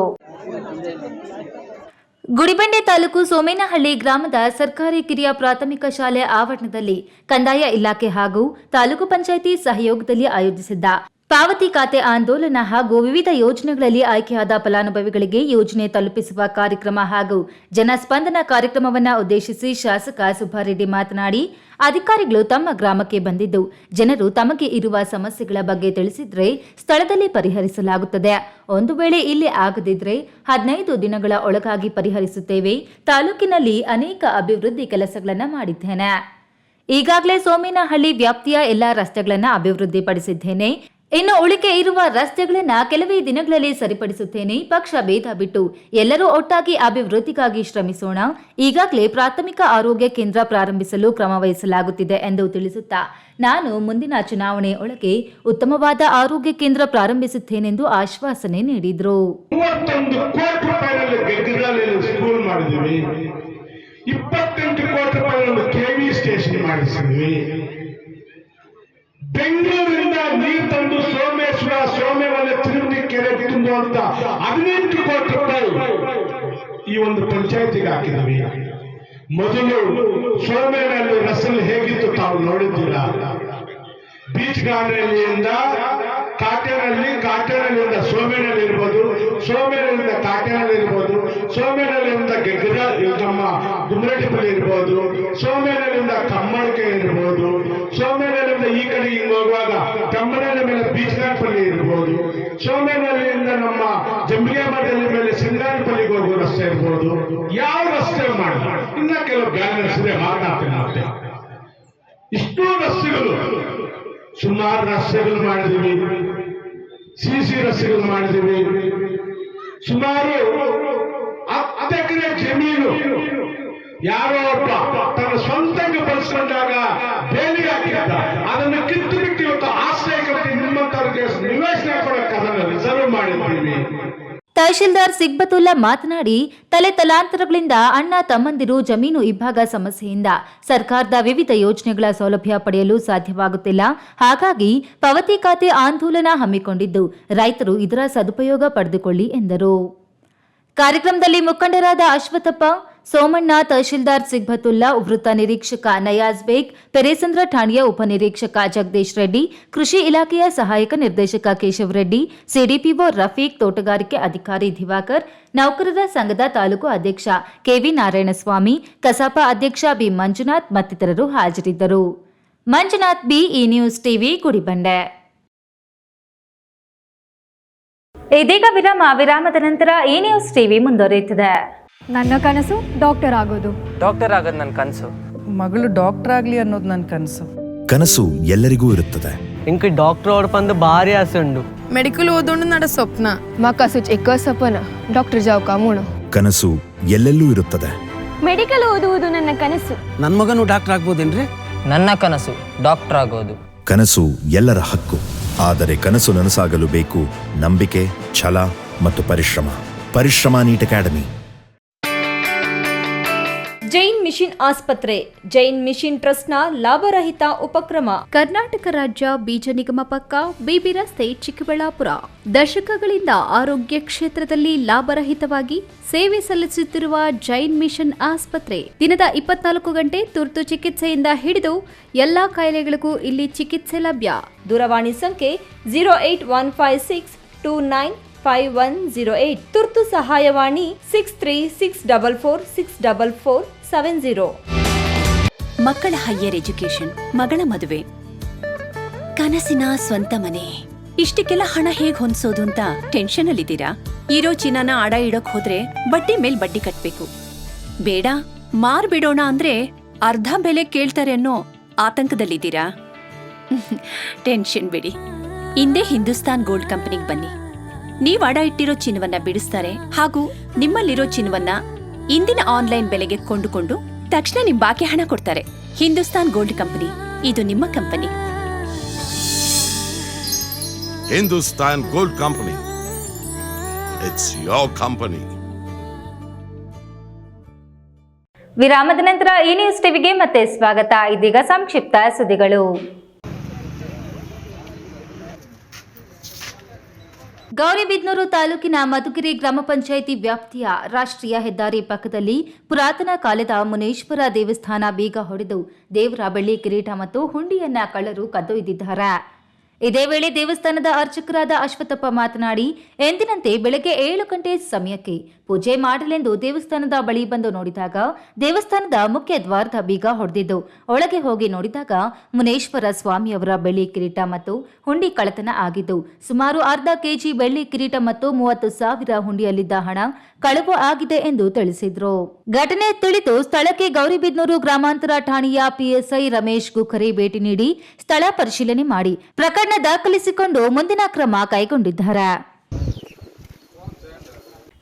ಗುಡಿಬಂಡೆ ತಾಲೂಕು ಸೋಮೇನಹಳ್ಳಿ ಗ್ರಾಮದ ಸರ್ಕಾರಿ ಕಿರಿಯ ಪ್ರಾಥಮಿಕ ಶಾಲೆ ಆವರಣದಲ್ಲಿ ಕಂದಾಯ ಇಲಾಖೆ ಹಾಗೂ ತಾಲೂಕು ಪಂಚಾಯಿತಿ ಸಹಯೋಗದಲ್ಲಿ ಆಯೋಜಿಸಿದ್ದ ಪಾವತಿ ಖಾತೆ ಆಂದೋಲನ ಹಾಗೂ ವಿವಿಧ ಯೋಜನೆಗಳಲ್ಲಿ ಆಯ್ಕೆಯಾದ ಫಲಾನುಭವಿಗಳಿಗೆ ಯೋಜನೆ ತಲುಪಿಸುವ ಕಾರ್ಯಕ್ರಮ ಹಾಗೂ ಜನಸ್ಪಂದನ ಕಾರ್ಯಕ್ರಮವನ್ನು ಉದ್ದೇಶಿಸಿ ಶಾಸಕ ಸುಬ್ಬಾರೆಡ್ಡಿ ಮಾತನಾಡಿ, ಅಧಿಕಾರಿಗಳು ತಮ್ಮ ಗ್ರಾಮಕ್ಕೆ ಬಂದಿದ್ದು ಜನರು ತಮಗೆ ಇರುವ ಸಮಸ್ಯೆಗಳ ಬಗ್ಗೆ ತಿಳಿಸಿದ್ರೆ ಸ್ಥಳದಲ್ಲಿ ಪರಿಹರಿಸಲಾಗುತ್ತದೆ. ಒಂದು ವೇಳೆ ಇಲ್ಲಿ ಆಗದಿದ್ರೆ 15 ದಿನಗಳ ಒಳಗಾಗಿ ಪರಿಹರಿಸುತ್ತೇವೆ. ತಾಲೂಕಿನಲ್ಲಿ ಅನೇಕ ಅಭಿವೃದ್ಧಿ ಕೆಲಸಗಳನ್ನು ಮಾಡಿದ್ದೇನೆ. ಈಗಾಗಲೇ ಸೋಮೇನಹಳ್ಳಿ ವ್ಯಾಪ್ತಿಯ ಎಲ್ಲಾ ರಸ್ತೆಗಳನ್ನು ಅಭಿವೃದ್ಧಿಪಡಿಸಿದ್ದೇನೆ. ಇನ್ನು ಉಳಿಕೆ ಇರುವ ರಸ್ತೆಗಳನ್ನು ಕೆಲವೇ ದಿನಗಳಲ್ಲಿ ಸರಿಪಡಿಸುತ್ತೇನೆ. ಪಕ್ಷ ಭೇದ ಬಿಟ್ಟು ಎಲ್ಲರೂ ಒಟ್ಟಾಗಿ ಅಭಿವೃದ್ಧಿಗಾಗಿ ಶ್ರಮಿಸೋಣ. ಈಗಾಗಲೇ ಪ್ರಾಥಮಿಕ ಆರೋಗ್ಯ ಕೇಂದ್ರ ಪ್ರಾರಂಭಿಸಲು ಕ್ರಮ ವಹಿಸಲಾಗುತ್ತಿದೆ ಎಂದು ತಿಳಿಸುತ್ತಾ, ನಾನು ಮುಂದಿನ ಚುನಾವಣೆ ಒಳಗೆ ಉತ್ತಮವಾದ ಆರೋಗ್ಯ ಕೇಂದ್ರ ಪ್ರಾರಂಭಿಸುತ್ತೇನೆಂದು ಆಶ್ವಾಸನೆ ನೀಡಿದರು. 31 ಕೋಟಿ ರೂಪಾಯಿನಲ್ಲಿ ಗಗ್ಗದಲ್ಲಿ ಸ್ಕೂಲ್ ಮಾಡಿದ್ವಿ, 28 ಕೋಟಿ ರೂಪಾಯಿನಲ್ಲಿ ಕೆವಿ ಸ್ಟೇಷನ್ ಮಾಡಿಸಿದ್ವಿ. ಬೆಂಗಳೂರಿಂದ ನೀರು ತಂದು ಸೋಮೇಶ್ವರ, ಸೋಮೇವಲೆ, ತಿರುಪತಿ ಕೆರೆ ತುಂಬುವಂತ 18 ಕೋಟಿ ರೂಪಾಯಿ ಈ ಒಂದು ಪಂಚಾಯತಿಗೆ ಹಾಕಿದ್ವಿ. ಮೊದಲು ಸೋಮೇನಲ್ಲಿ ರಸಲ್ ಹೇಗಿತ್ತು ತಾವು ನೋಡಿದ್ದೀರಾ? ಬೀಚ್ ಗಾರ್ಡನ್ನಿಂದ ಕಾಟೇನಹಳ್ಳಿಯಿಂದ ಸೋಮೇನಹಳ್ಳಿ ಇರ್ಬೋದು, ಸೋಮೇನಹಳ್ಳಿಯಿಂದ ಕಾಟೇನಹಳ್ಳಿ ಇರ್ಬೋದು, ಸೋಮೇನಹಳ್ಳಿಯಿಂದ ಗಗ್ಗದ ನಮ್ಮ ಗುಮ್ರೆಡ್ಡಿಪಲ್ಲಿ ಇರ್ಬೋದು, ಸೋಮೇನಹಳ್ಳಿಯಿಂದ ಕಮ್ಮಳಿಕೆ ಇರ್ಬೋದು, ಸೋಮೇನಹಳ್ಳಿಯಿಂದ ಈ ಕಡೆ ಹಿಂಗೆ ಹೋಗುವಾಗ ಕಮ್ಮನಹಳ್ಳಿ ಮೇಲೆ ಬೀಚ್ ಘಾಟ್ಪಲ್ಲಿ ಇರ್ಬೋದು, ಸೋಮೇನಹಳ್ಳಿಯಿಂದ ನಮ್ಮ ಜಂಬಿಗೆ ಮಠದಲ್ಲಿ ಮೇಲೆ ಸಿಂಗಾರಪಲ್ಲಿಗೆ ಹೋಗೋ ರಸ್ತೆ ಇರ್ಬೋದು. ಯಾವ ರಸ್ತೆ ಮಾಡಿ ಇನ್ನ ಕೆಲವು ಬ್ಯಾಲೆನ್ಸ್ ಇದೆ, ಮಾತಾಡ್ತೇನೆ. ಇಷ್ಟೂ ರಸ್ತೆಗಳು, ಸುಮಾರು ರಸ್ತೆಗಳು ಮಾಡಿದೀವಿ, ಸಿಸಿ ರಸ್ತೆಗಳು ಮಾಡಿದೀವಿ. ಸುಮಾರು 10 ಎಕರೆ ಜಮೀನು ಯಾರೋ ಒಬ್ಬ ತನ್ನ ಸ್ವಂತಕ್ಕೆ ಬಳಸ್ಕೊಂಡಾಗ ಬೇಲಿ ಹಾಕಿದ್ದ, ಅದನ್ನು ಕಿತ್ತು ಬಿಟ್ಟು ಇವತ್ತು ಆಶ್ರಯ ಕಟ್ಟಿ ನಿಮ್ಮಂತವ್ರಿಗೆ ನಿವೇಶನ ಕೊಡಕ್ಕೆ ಅದನ್ನು ರಿಸರ್ವ್ ಮಾಡಿದ್ದೀವಿ. ತಹಶೀಲ್ದಾರ್ ಸಿಗ್ಬತುಲ್ಲಾ ಮಾತನಾಡಿ, ತಲಾಂತರಗಳಿಂದ ಅಣ್ಣ ತಮ್ಮಂದಿರು ಜಮೀನು ಇಬ್ಬಾಗ ಸಮಸ್ಯೆಯಿಂದ ಸರ್ಕಾರದ ವಿವಿಧ ಯೋಜನೆಗಳ ಸೌಲಭ್ಯ ಪಡೆಯಲು ಸಾಧ್ಯವಾಗುತ್ತಿಲ್ಲ. ಹಾಗಾಗಿ ಪಾವತಿ ಖಾತೆ ಆಂದೋಲನ ಹಮ್ಮಿಕೊಂಡಿದ್ದು ರೈತರು ಇದರ ಸದುಪಯೋಗ ಪಡೆದುಕೊಳ್ಳಿ ಎಂದರು. ಕಾರ್ಯಕ್ರಮದಲ್ಲಿ ಮುಖಂಡರಾದ ಅಶ್ವಥಪ್ಪ, ಸೋಮಣ್ಣ, ತಹಶೀಲ್ದಾರ್ ಸಿಗ್ಬತುಲ್ಲಾ, ವೃತ್ತ ನಿರೀಕ್ಷಕ ನಯಾಜ್ ಬೇಗ್, ಪೆರೇಸಂದ್ರ ಠಾಣೆಯ ಉಪನಿರೀಕ್ಷಕ ಜಗದೀಶ್ ರೆಡ್ಡಿ, ಕೃಷಿ ಇಲಾಖೆಯ ಸಹಾಯಕ ನಿರ್ದೇಶಕ ಕೇಶವ್ ರೆಡ್ಡಿ, ಸಿಡಿಪಿಒ ರಫೀಕ್, ತೋಟಗಾರಿಕೆ ಅಧಿಕಾರಿ ದಿವಾಕರ್, ನೌಕರರ ಸಂಘದ ತಾಲೂಕು ಅಧ್ಯಕ್ಷ ಕೆವಿ ನಾರಾಯಣಸ್ವಾಮಿ, ಕಸಾಪ ಅಧ್ಯಕ್ಷ ಬಿ ಮಂಜುನಾಥ್ ಮತ್ತಿತರರು ಹಾಜರಿದ್ದರು. ಮಂಜುನಾಥ್ ಬಿ, ಈ ನ್ಯೂಸ್ ಟಿವಿ, ಗುಡಿಬಂಡೆ. ಇದೀಗ ವಿರಾಮದ ನಂತರ ಈ ನ್ಯೂಸ್ ಟಿವಿ ಮುಂದುವರಿಯುತ್ತದೆ. ನನ್ನ ಕನಸು ಡಾಕ್ಟರ್ ಆಗೋದು. ಡಾಕ್ಟರ್ ಆಗೋದು ನನ್ನ ಕನಸು. ಮಗಳು ಡಾಕ್ಟರ್ ಆಗಲಿ ಅನ್ನೋದು ನನ್ನ ಕನಸು. ಕನಸು ಎಲ್ಲರಿಗೂ ಇರುತ್ತದೆ. ಇಂಕ ಡಾಕ್ಟರ್ ಓಡ್ಪಂದು ಭಾರಿ ಆಸೆ ಉಂಡು. ಮೆಡಿಕಲ್ ಓದೋಣ ನಡ ಸ್ವಪ್ನ. ಮಕ್ಕಸು ಚಿಕ್ಕ ಸಪನ ಡಾಕ್ಟರ್ ಜಾವ್ ಕಾಮೂಣ. ಕನಸು ಎಲ್ಲೆಲ್ಲೂ ಇರುತ್ತದೆ. ಮೆಡಿಕಲ್ ಓದುವುದು ನನ್ನ ಕನಸು. ನನ್ನ ಮಗನು ಡಾಕ್ಟರ್ ಆಗ್ಬೋದೇನ್ರಿ? ನನ್ನ ಕನಸು ಡಾಕ್ಟರ್ ಆಗೋದು. ಕನಸು ಎಲ್ಲರ ಹಕ್ಕು. ಆದರೆ ಕನಸು ನನಸಾಗಲು ಬೇಕು ನಂಬಿಕೆ, ಛಲ ಮತ್ತು ಪರಿಶ್ರಮ ನೀಟ್ ಅಕಾಡೆಮಿ. ಜೈನ್ ಮಿಷನ್ ಆಸ್ಪತ್ರೆ, ಜೈನ್ ಮಿಷನ್ ಟ್ರಸ್ಟ್ನ ಲಾಭರಹಿತ ಉಪಕ್ರಮ. ಕರ್ನಾಟಕ ರಾಜ್ಯ ಬೀಜ ನಿಗಮ ಪಕ್ಕ, ಬಿಬಿ ರಸ್ತೆ, ಚಿಕ್ಕಬಳ್ಳಾಪುರ. ದಶಕಗಳಿಂದ ಆರೋಗ್ಯ ಕ್ಷೇತ್ರದಲ್ಲಿ ಲಾಭರಹಿತವಾಗಿ ಸೇವೆ ಸಲ್ಲಿಸುತ್ತಿರುವ ಜೈನ್ ಮಿಷನ್ ಆಸ್ಪತ್ರೆ ದಿನದ 24 ಗಂಟೆ ತುರ್ತು ಚಿಕಿತ್ಸೆಯಿಂದ ಹಿಡಿದು ಎಲ್ಲಾ ಕಾಯಿಲೆಗಳಿಗೂ ಇಲ್ಲಿ ಚಿಕಿತ್ಸೆ ಲಭ್ಯ. ದೂರವಾಣಿ ಸಂಖ್ಯೆ 08156295108. ತುರ್ತು ಸಹಾಯವಾಣಿ 6364464470. ಮಕ್ಕಳ ಹೈಯರ್ ಎಜುಕೇಶನ್, ಮಗಳ ಮದುವೆ, ಕನಸಿನ ಸ್ವಂತ ಮನೆ, ಇಷ್ಟಕ್ಕೆಲ್ಲ ಹಣ ಹೇಗ್ ಹೊಂದಿಸೋದು ಅಂತ ಟೆನ್ಷನ್ ಅಲ್ಲಿದ್ದೀರಾ? ಇರೋ ಚಿನ್ನನ ಅಡ ಇಡೋಕ್ ಹೋದ್ರೆ ಬಡ್ಡಿ ಮೇಲ್ ಬಡ್ಡಿ ಕಟ್ಬೇಕು. ಬೇಡ, ಮಾರ್ಬಿಡೋಣ ಅಂದ್ರೆ ಅರ್ಧ ಬೆಲೆ ಕೇಳ್ತಾರೆ ಅನ್ನೋ ಆತಂಕದಲ್ಲಿದ್ದೀರಾ? ಟೆನ್ಷನ್ ಬಿಡಿ, ಇಂದೇ ಹಿಂದೂಸ್ತಾನ್ ಗೋಲ್ಡ್ ಕಂಪನಿಗೆ ಬನ್ನಿ. ನೀವ್ ಅಡ ಇಟ್ಟಿರೋ ಚಿನ್ನವನ್ನ ಬಿಡಿಸ್ತಾರೆ ಹಾಗೂ ನಿಮ್ಮಲ್ಲಿರೋ ಚಿನ್ನವನ್ನ ಇಂದಿನ ಆನ್ಲೈನ್ ಬೆಲೆಗೆ ಕೊಂಡುಕೊಂಡು ತಕ್ಷಣ ನಿಮ್ ಬಾಕಿ ಹಣ ಕೊಡ್ತಾರೆ. ಹಿಂದೂಸ್ತಾನ್ ಗೋಲ್ಡ್ ಕಂಪನಿ, ಇದು ನಿಮ್ಮ company. Hindustan gold company, it's your company. ವಿರಾಮದ ನಂತರ ಈ ನ್ಯೂಸ್ ಟಿವಿಗೆ ಮತ್ತೆ ಸ್ವಾಗತ. ಇದೀಗ ಸಂಕ್ಷಿಪ್ತ ಸುದ್ದಿಗಳು. ಗೌರಿಬಿದನೂರು ತಾಲೂಕಿನ ಮಧುಗಿರಿ ಗ್ರಾಮ ಪಂಚಾಯಿತಿ ವ್ಯಾಪ್ತಿಯ ರಾಷ್ಟ್ರೀಯ ಹೆದ್ದಾರಿ ಪಕ್ಕದಲ್ಲಿ ಪುರಾತನ ಕಾಲದ ಮುನೇಶ್ವರ ದೇವಸ್ಥಾನ ಬೀಗ ಹೊಡೆದು ದೇವರ ಬೆಳ್ಳಿ ಕಿರೀಟ ಮತ್ತು ಹುಂಡಿಯನ್ನ ಕಳ್ಳರು ಕದ್ದೊಯ್ದಿದ್ದಾರೆ. ಇದೇ ವೇಳೆ ದೇವಸ್ಥಾನದ ಅರ್ಚಕರಾದ ಅಶ್ವತ್ಥಪ್ಪ ಮಾತನಾಡಿ, ಎಂದಿನಂತೆ ಬೆಳಗ್ಗೆ 7 ಗಂಟೆ ಸಮಯಕ್ಕೆ ಪೂಜೆ ಮಾಡಲೆಂದು ದೇವಸ್ಥಾನದ ಬಳಿ ಬಂದು ನೋಡಿದಾಗ ದೇವಸ್ಥಾನದ ಮುಖ್ಯ ದ್ವಾರದ ಬೀಗ ಹೊಡೆದಿದ್ದು, ಒಳಗೆ ಹೋಗಿ ನೋಡಿದಾಗ ಮುನೇಶ್ವರ ಸ್ವಾಮಿಯವರ ಬೆಳ್ಳಿ ಕಿರೀಟ ಮತ್ತು ಹುಂಡಿ ಕಳ್ಳತನ ಆಗಿದ್ದು, ಸುಮಾರು ಅರ್ಧ ಕೆಜಿ ಬೆಳ್ಳಿ ಕಿರೀಟ ಮತ್ತು 30,000 ಹುಂಡಿಯಲ್ಲಿದ್ದ ಹಣ ಕಳವು ಆಗಿದೆ ಎಂದು ತಿಳಿಸಿದ್ರು. ಘಟನೆ ತಿಳಿದು ಸ್ಥಳಕ್ಕೆ ಗೌರಿಬಿದನೂರು ಗ್ರಾಮಾಂತರ ಠಾಣೆಯ ಪಿಎಸ್ಐ ರಮೇಶ್ ಗುಖರಿ ಭೇಟಿ ನೀಡಿ ಸ್ಥಳ ಪರಿಶೀಲನೆ ಮಾಡಿ ಪ್ರಕರಣ ದಾಖಲಿಸಿಕೊಂಡು ಮುಂದಿನ ಕ್ರಮ ಕೈಗೊಂಡಿದ್ದಾರೆ.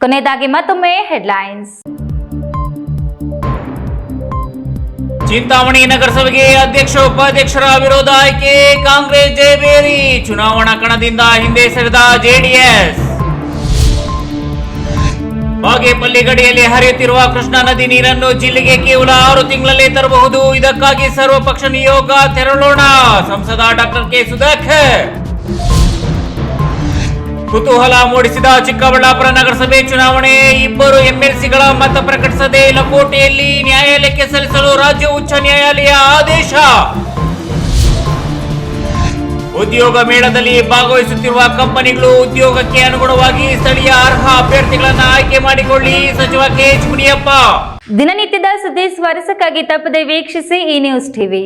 ಕೊನೆಯದಾಗಿ ಮತ್ತೊಮ್ಮೆ ಹೆಡ್ಲೈನ್ಸ್. ಚಿಂತಾಮಣಿ ನಗರಸಭೆಗೆ ಅಧ್ಯಕ್ಷ ಉಪಾಧ್ಯಕ್ಷರ ವಿರೋಧ ಆಯ್ಕೆ, ಕಾಂಗ್ರೆಸ್ ಜಯಬೇರಿ. ಚುನಾವಣಾ ಕಣದಿಂದ ಹಿಂದೆ ಸರಿದ ಜೆಡಿಎಸ್. ಬಾಗೇಪಲ್ಲಿ ಗಡಿಯಲ್ಲಿ ಹರಿಯುತ್ತಿರುವ ಕೃಷ್ಣಾ ನದಿ ನೀರನ್ನು ಜಿಲ್ಲೆಗೆ ಕೇವಲ 6 ತಿಂಗಳಲ್ಲೇ ತರಬಹುದು. ಇದಕ್ಕಾಗಿ ಸರ್ವಪಕ್ಷ ನಿಯೋಗ ತೆರಳೋಣ, ಸಂಸದ ಡಾಕ್ಟರ್ ಕೆ ಸುಧಾಕರ್. ಕುತೂಹಲ ಮೂಡಿಸಿದ ಚಿಕ್ಕಬಳ್ಳಾಪುರ ನಗರಸಭೆ ಚುನಾವಣೆ, 2 ಎಂಎಲ್ಸಿಗಳ ಮತ ಪ್ರಕಟಿಸದೆ ಲಕೋಟೆಯಲ್ಲಿ ನ್ಯಾಯಾಲಯಕ್ಕೆ ಸಲ್ಲಿಸಲು ರಾಜ್ಯ ಉಚ್ಚ ನ್ಯಾಯಾಲಯ ಆದೇಶ. ಉದ್ಯೋಗ ಮೇಳದಲ್ಲಿ ಭಾಗವಹಿಸುತ್ತಿರುವ ಕಂಪನಿಗಳು ಉದ್ಯೋಗಕ್ಕೆ ಅನುಗುಣವಾಗಿ ಸ್ಥಳೀಯ ಅರ್ಹ ಅಭ್ಯರ್ಥಿಗಳನ್ನು ಆಯ್ಕೆ ಮಾಡಿಕೊಳ್ಳಿ, ಸಚಿವ ಕೆಎಚ್ ಮುನಿಯಪ್ಪ. ದಿನನಿತ್ಯದ ಸುದ್ದಿ ಸ್ವಾರಸ್ಯಕ್ಕಾಗಿ ತಪ್ಪದೆ ವೀಕ್ಷಿಸಿ ಈ ನ್ಯೂಸ್ ಟಿವಿ.